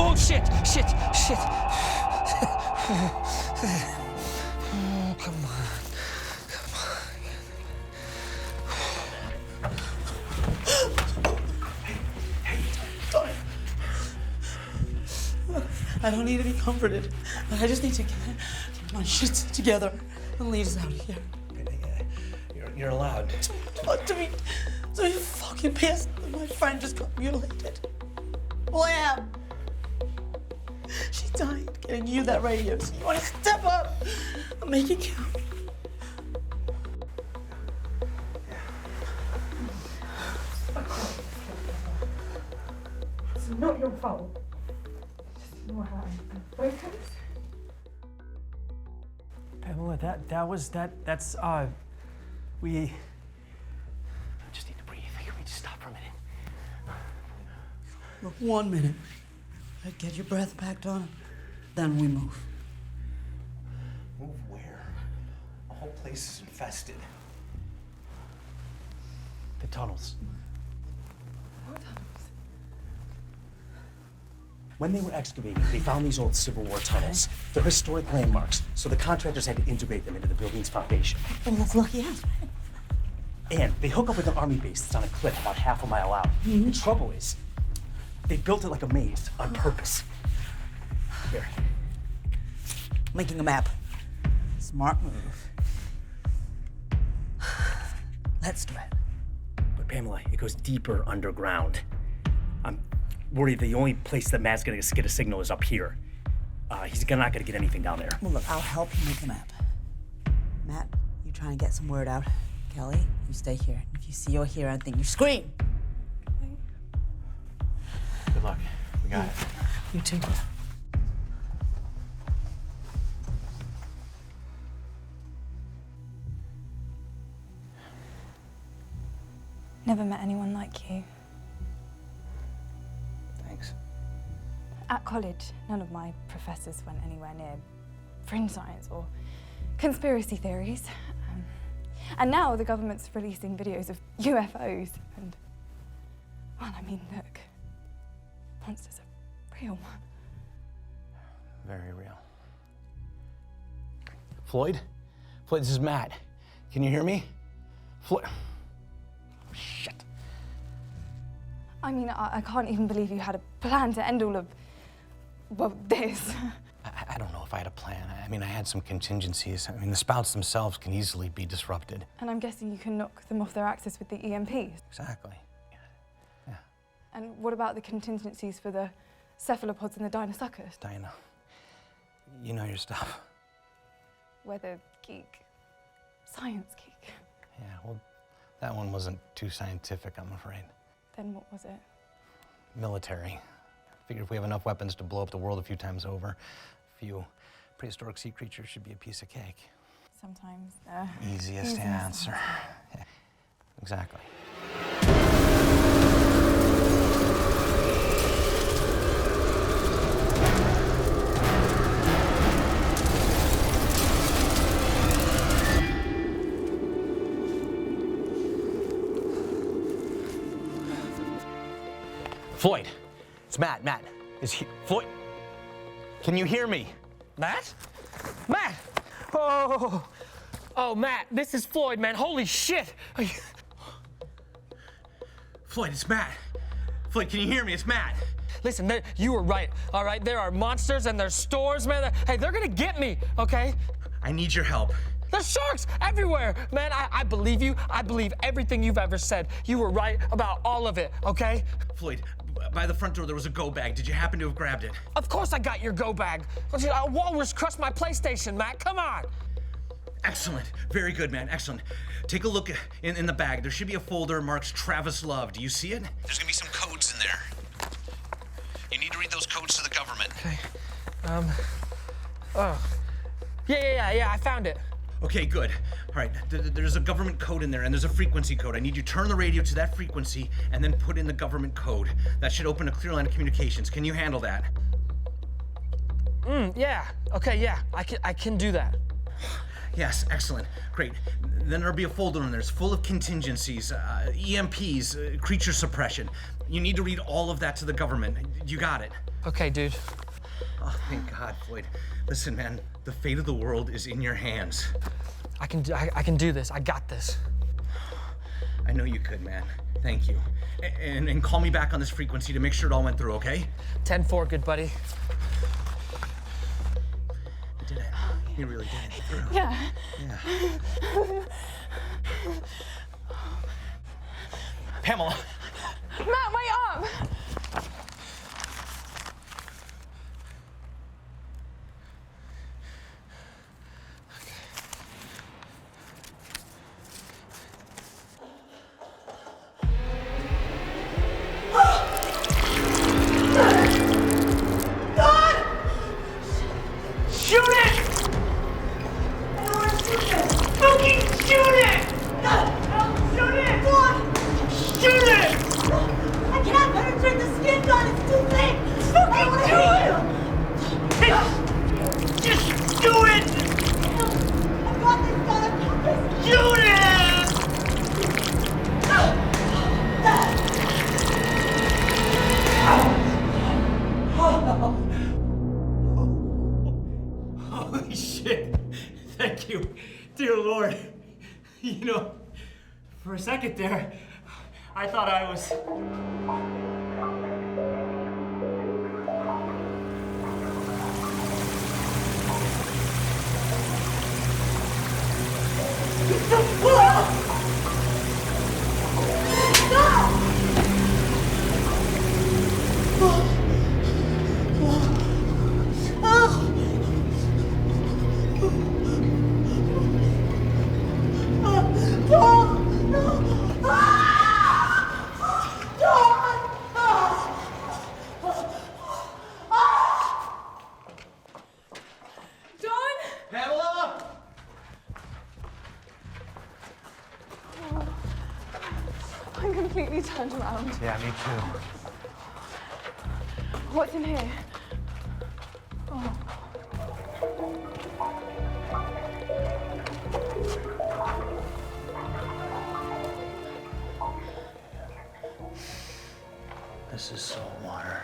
Oh, shit! Oh, come on. I don't need to be comforted. I just need to get my shit together and lead us out of here. You're allowed. To be fucking pissed that my friend just got mutilated. Well, I am. She died getting you that radio, so you want to step up and make it count. It's not your fault. Just your hand. Focus. Pamela, that's we... I just need to breathe. Can we just stop for a minute? Look, 1 minute. Get your breath back on, then we move. Move where? The whole place is infested. The tunnels. What tunnels? When they were excavating, they found these old Civil War tunnels. They're historic landmarks, so the contractors had to integrate them into the building's foundation. Well, that's lucky ass. And they hook up with an army base that's on a cliff about half a mile out. The trouble is, they built it like a maze on purpose. Here. Making a map. Smart move. Let's do it. But Pamela, it goes deeper underground. I'm worried the only place that Matt's gonna get a signal is up here. He's not gonna get anything down there. Well, look, I'll help you make a map. Matt, you try and get some word out. Kelly, you stay here. If you see or hear anything, you scream. Good luck. We got it. You too. Never met anyone like you. Thanks. At college, none of my professors went anywhere near fringe science or conspiracy theories. And now the government's releasing videos of UFOs and, well, I mean, look, monsters are real. Very real. Floyd? Floyd, this is Matt. Can you hear me? Floyd. Shit. I mean, I can't even believe you had a plan to end all of, well, this. I don't know if I had a plan. I mean, I had some contingencies. I mean, the spouts themselves can easily be disrupted. And I'm guessing you can knock them off their axis with the EMPs. Exactly. Yeah. And what about the contingencies for the cephalopods and the Dinosuchus? Diana, you know your stuff. Weather geek. Science geek. Yeah, well, that one wasn't too scientific, I'm afraid. Then what was it? Military. Figured if we have enough weapons to blow up the world a few times over, a few prehistoric sea creatures should be a piece of cake. Sometimes easiest answer. Yeah, exactly. Floyd, it's Matt. Matt, is he, Floyd? Can you hear me? Matt? Matt! Oh, Matt, this is Floyd, man. Holy shit! Floyd, it's Matt. Floyd, can you hear me? It's Matt. Listen, you were right, all right? There are monsters and there's storms, man. Hey, they're gonna get me, okay? I need your help. There's sharks everywhere, man. I believe you. I believe everything you've ever said. You were right about all of it, okay? Floyd, by the front door there was a go bag. Did you happen to have grabbed it? Of course I got your go bag. A walrus crushed my PlayStation, Matt. Come on. Excellent. Very good, man. Excellent. Take a look in the bag. There should be a folder marked Travis Love. Do you see it? There's gonna be some codes in there. You need to read those codes to the government. Okay. Oh. Yeah, I found it. Okay, good. All right, there's a government code in there, and there's a frequency code. I need you to turn the radio to that frequency and then put in the government code. That should open a clear line of communications. Can you handle that? Yeah. Okay, yeah. I can do that. Yes, excellent. Great. Then there'll be a folder in there. It's full of contingencies, EMPs, creature suppression. You need to read all of that to the government. You got it. Okay, dude. Oh, thank God, Floyd. Listen, man, the fate of the world is in your hands. I can do this. I got this. I know you could, man. Thank you. And call me back on this frequency to make sure it all went through, okay? 10-4, good buddy. You did it. You really did it. Through. Yeah. Yeah. Pamela. Matt, wait up! Holy shit. Thank you, dear Lord. You know, for a second there, I thought I was... I'm completely turned around. Yeah, me too. What's in here? Oh. This is salt water.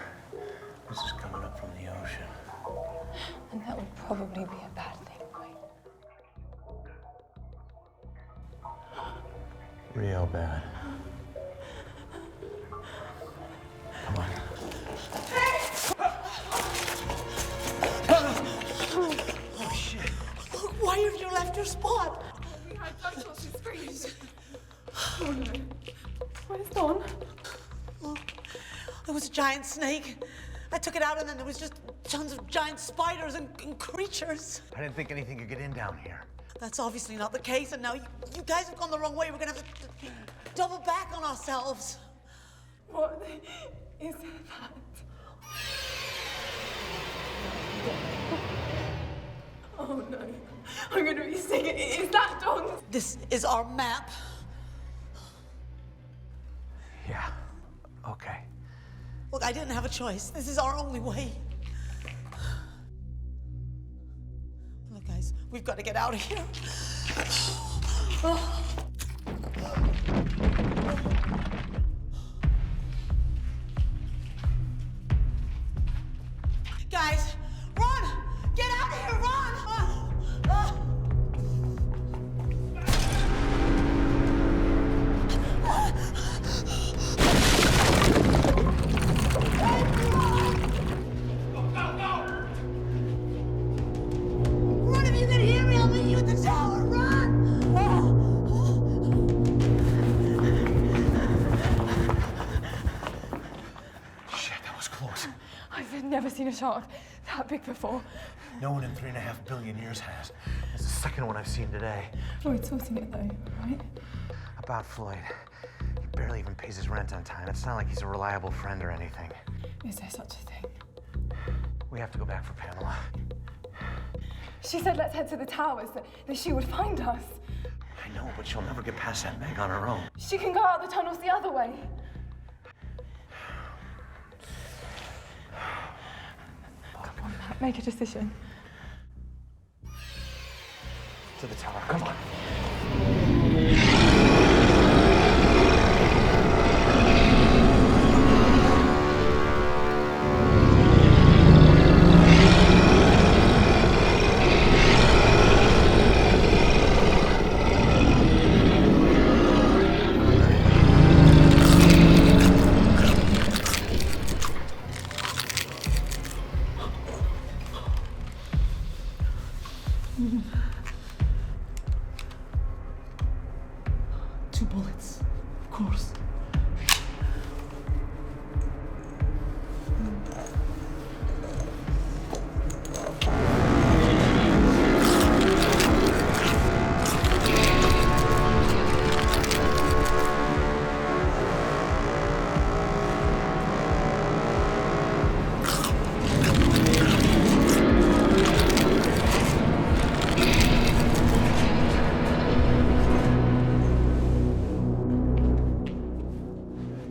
This is coming up from the ocean. And that would probably be a bad thing, right? Real bad. Come on. Oh, shit. Look, why have you left your spot? We had gunshots and screams. Oh, no. Where's Dawn? Look, there was a giant snake. I took it out, and then there was just tons of giant spiders and creatures. I didn't think anything could get in down here. That's obviously not the case, and now you guys have gone the wrong way. We're gonna have to double back on ourselves. What is that? Oh no, I'm gonna be sick. Is that Dawn? This is our map. Yeah, okay. Look, I didn't have a choice. This is our only way. Look, guys, we've got to get out of here. Guys, run! Get out of here, run! seen a shark that big before. No one in 3.5 billion years has. It's the second one I've seen today. Floyd's sorting it though, right? About Floyd. He barely even pays his rent on time. It's not like he's a reliable friend or anything. Is there such a thing? We have to go back for Pamela. She said let's head to the towers, that she would find us. I know, but she'll never get past that Meg on her own. She can go out the tunnels the other way. Come on, Matt, make a decision. To the tower, come on. Two bullets, of course.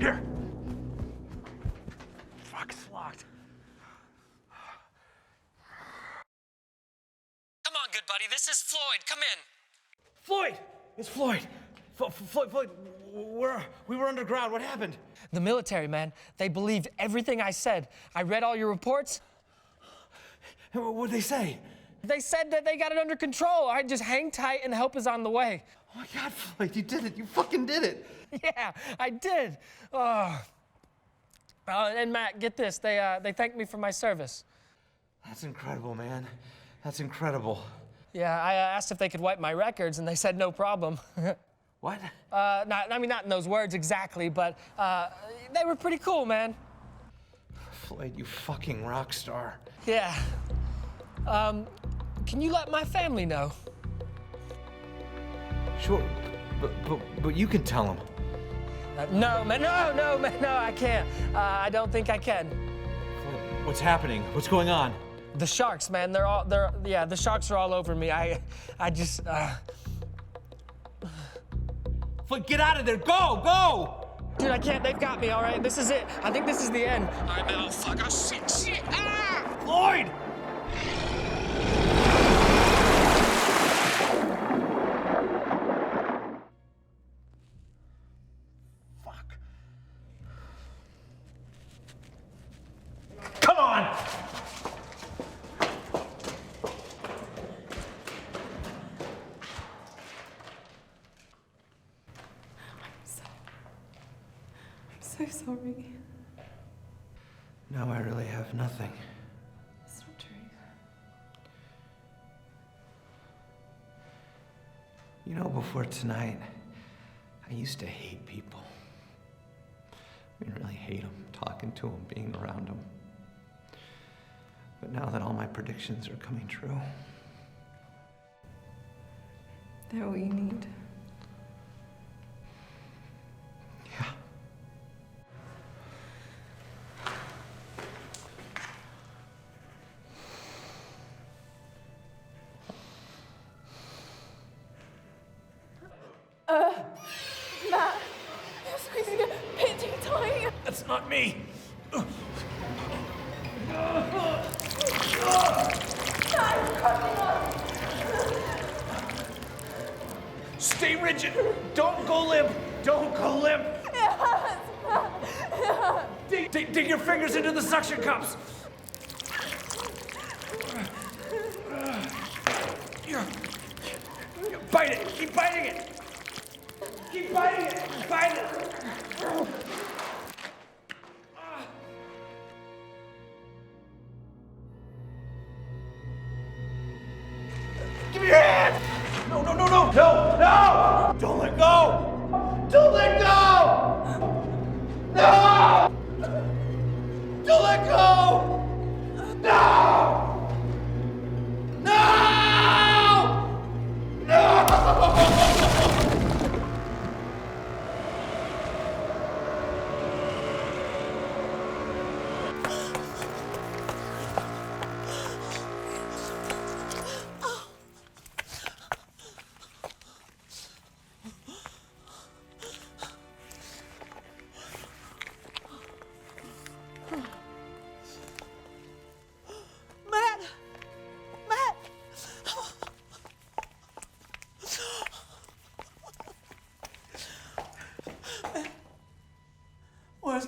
Here. Fuck, it's locked. Come on, good buddy. This is Floyd. Come in. Floyd! It's Floyd! Floyd, we were underground. What happened? The military, man, they believed everything I said. I read all your reports. What'd they say? They said that they got it under control. All right, just hang tight and help is on the way. Oh my God, Floyd, you did it. You fucking did it. Yeah, I did. And Matt, get this. They thanked me for my service. That's incredible, man. That's incredible. Yeah, I asked if they could wipe my records, and they said no problem. What? Not in those words exactly, but they were pretty cool, man. Floyd, you fucking rock star. Yeah. Can you let my family know? Sure, but you can tell them. No, man, no, I can't. I don't think I can. What's happening? What's going on? The sharks, man, the sharks are all over me. I just, Floyd, get out of there, go! Dude, I can't, they've got me, all right? This is it. I think this is the end. All right, man, fuck, shit, ah! Floyd! Come on! I'm so sorry. Now I really have nothing. It's not true. You know, before tonight, I used to hate people. I mean, really hate them, talking to them, being around them. But now that all my predictions are coming true, They're all you need. yeah. Matt, you're squeezing a bit too tight. That's not me. Stay rigid. Don't go limp. Don't go limp. Dig your fingers into the suction cups. Bite it. Keep biting it. Keep biting it. Bite it. Give me your hand. No. Don't let go. Don't let go. No. Don't let go.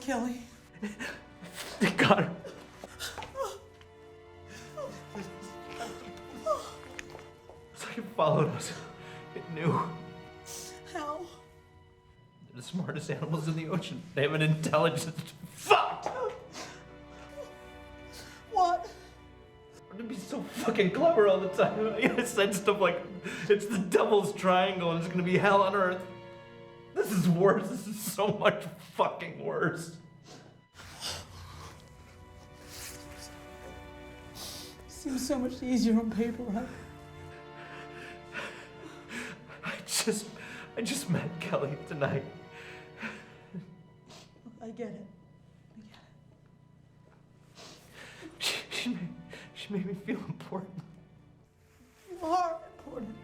Kelly? They got her. It's like it followed us. It knew. How? They're the smartest animals in the ocean. They have an intelligence. Fuck! What? I'm gonna be so fucking clever all the time. I gotta say stuff like, it's the devil's triangle and it's gonna be hell on earth. This is worse. This is so much fucking worse. Seems so much easier on paper, right? I just met Kelly tonight. I get it. She made me feel important. You are important.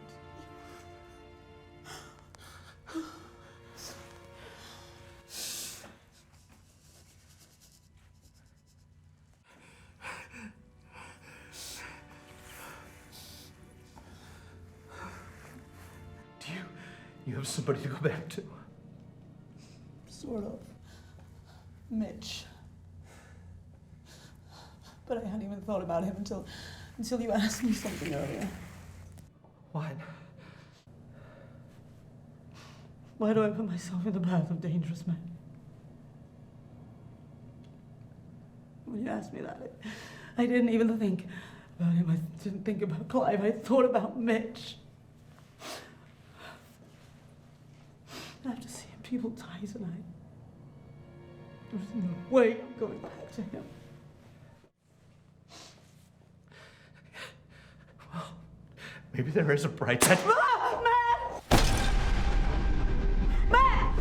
You have somebody to go back to? Sort of. Mitch. But I hadn't even thought about him until you asked me something earlier. What? Why do I put myself in the path of dangerous men? When you asked me that, I didn't even think about him. I didn't think about Clive. I thought about Mitch. After seeing people die tonight, there's no way I'm going back to him. Well, maybe there is a bright side. Matt! Matt!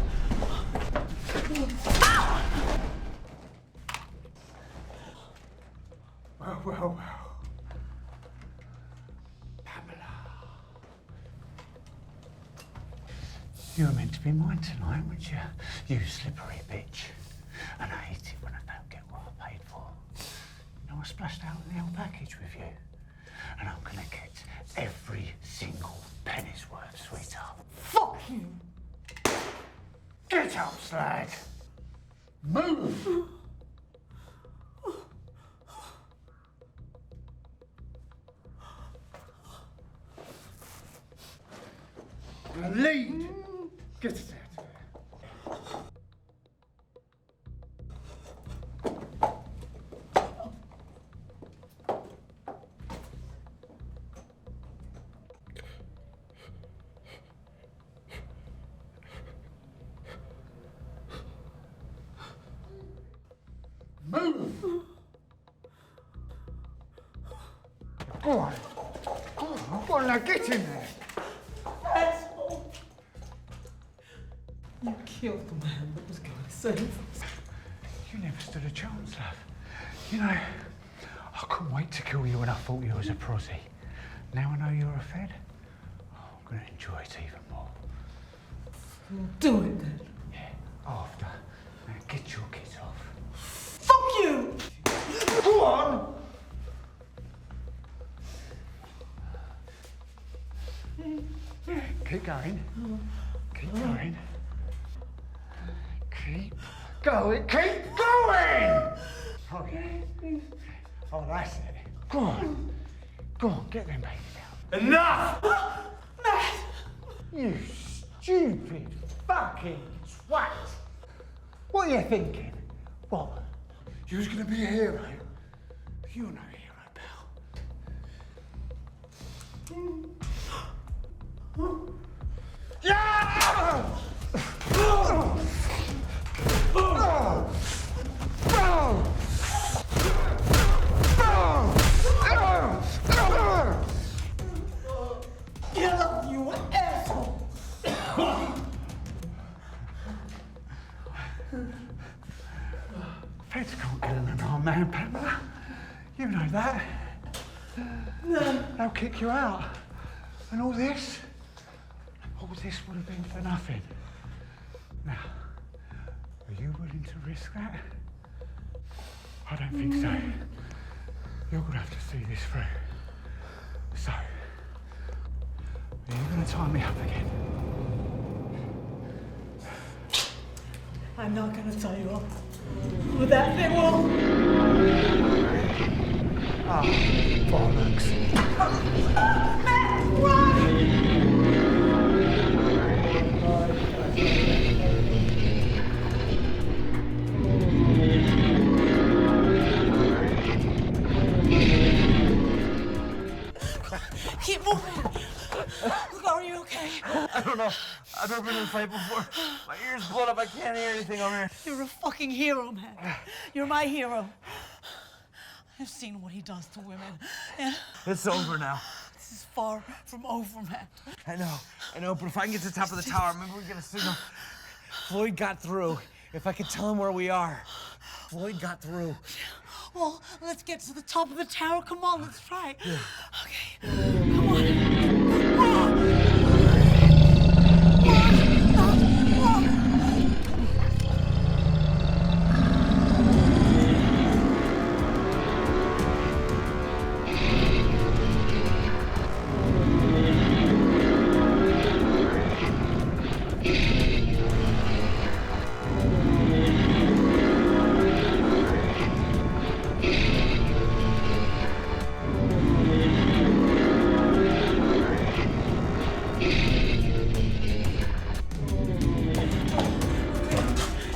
Well. You were meant to be mine tonight, weren't you? You slippery bitch. And I hate it when I don't get what I paid for. Now I splashed out in the whole package with you. And I'm gonna get every single penny's worth, sweetheart. Fuck you! Get up, slag! Move! Lead! Get us out of here. Move! Go on. Go on, now get in there. Asshole! You killed the man that was going to save us. You never stood a chance, love. You know, I couldn't wait to kill you when I thought you was a prosy. Now I know you're a fed, I'm gonna enjoy it even more. Do it then. Yeah, after. Now get your kit off. Fuck you! Go on! Keep going. Keep going. Keep going. Keep going! Okay. Oh, that's it. Go on. Go on, get them babies out. Enough! Matt! You stupid fucking twat! What are you thinking? What? You was gonna be a hero? You're no hero, pal. Yeah! Get up, you asshole! Feds can't kill an unarmed man, Pamela. You know that. No. They'll kick you out. And all this would have been for nothing. Now, are you willing to risk that? I don't think so. You're gonna have to see this through. So, are you gonna tie me up again? I'm not gonna tie you up. With that thing will. Ah, bollocks. Matt, run! Keep moving. Look, are you okay? I don't know. I've never been in a fight before. My ears blown up. I can't hear anything over here. You're a fucking hero, man. You're my hero. I've seen what he does to women. And It's over now. this is far from over, man. I know, but if I can get to the top of the tower, maybe we get a signal. Floyd got through. If I could tell him where we are. Floyd got through. Well, let's get to the top of the tower. Come on, let's try. Yeah. Okay, come on.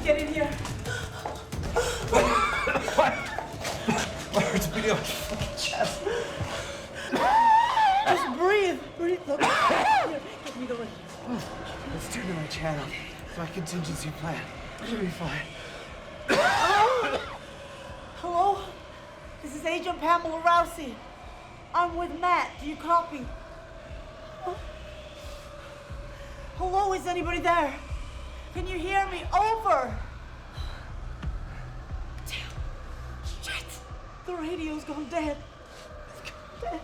Get in here. My heart's beating on my fucking chest. Just breathe. Breathe. Look. Here, give me the lid. Let's turn to my channel. It's my contingency plan. Should be fine. Hello? This is Agent Pamela Rousey. I'm with Matt. Do you copy? Hello, is anybody there? Can you hear me? Over. Damn. Shit. The radio's gone dead. It's gone dead.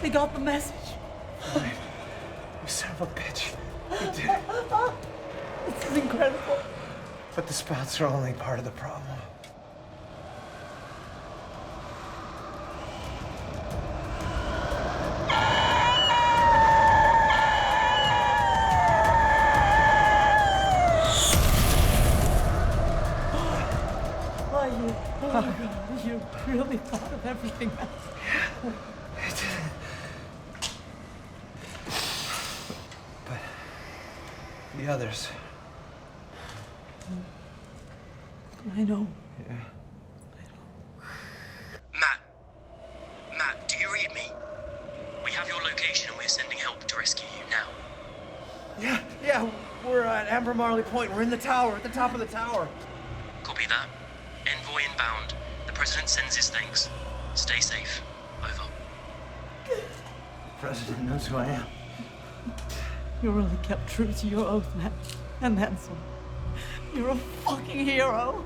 They got the message. Fine. You son of a bitch. You did it. This is incredible. But the spouts are only part of the problem. Are you? Oh my God, you really thought of everything. Yeah, I did. But the others. I know. Yeah. Matt, do you read me? We have your location and we're sending help to rescue you now. Yeah, we're at Amber Marley Point. We're in the tower, at the top of the tower. Copy that. Envoy inbound. The President sends his thanks. Stay safe. Over. The President knows who I am. You really kept true to your oath, Matt. And then some. You're a fucking hero.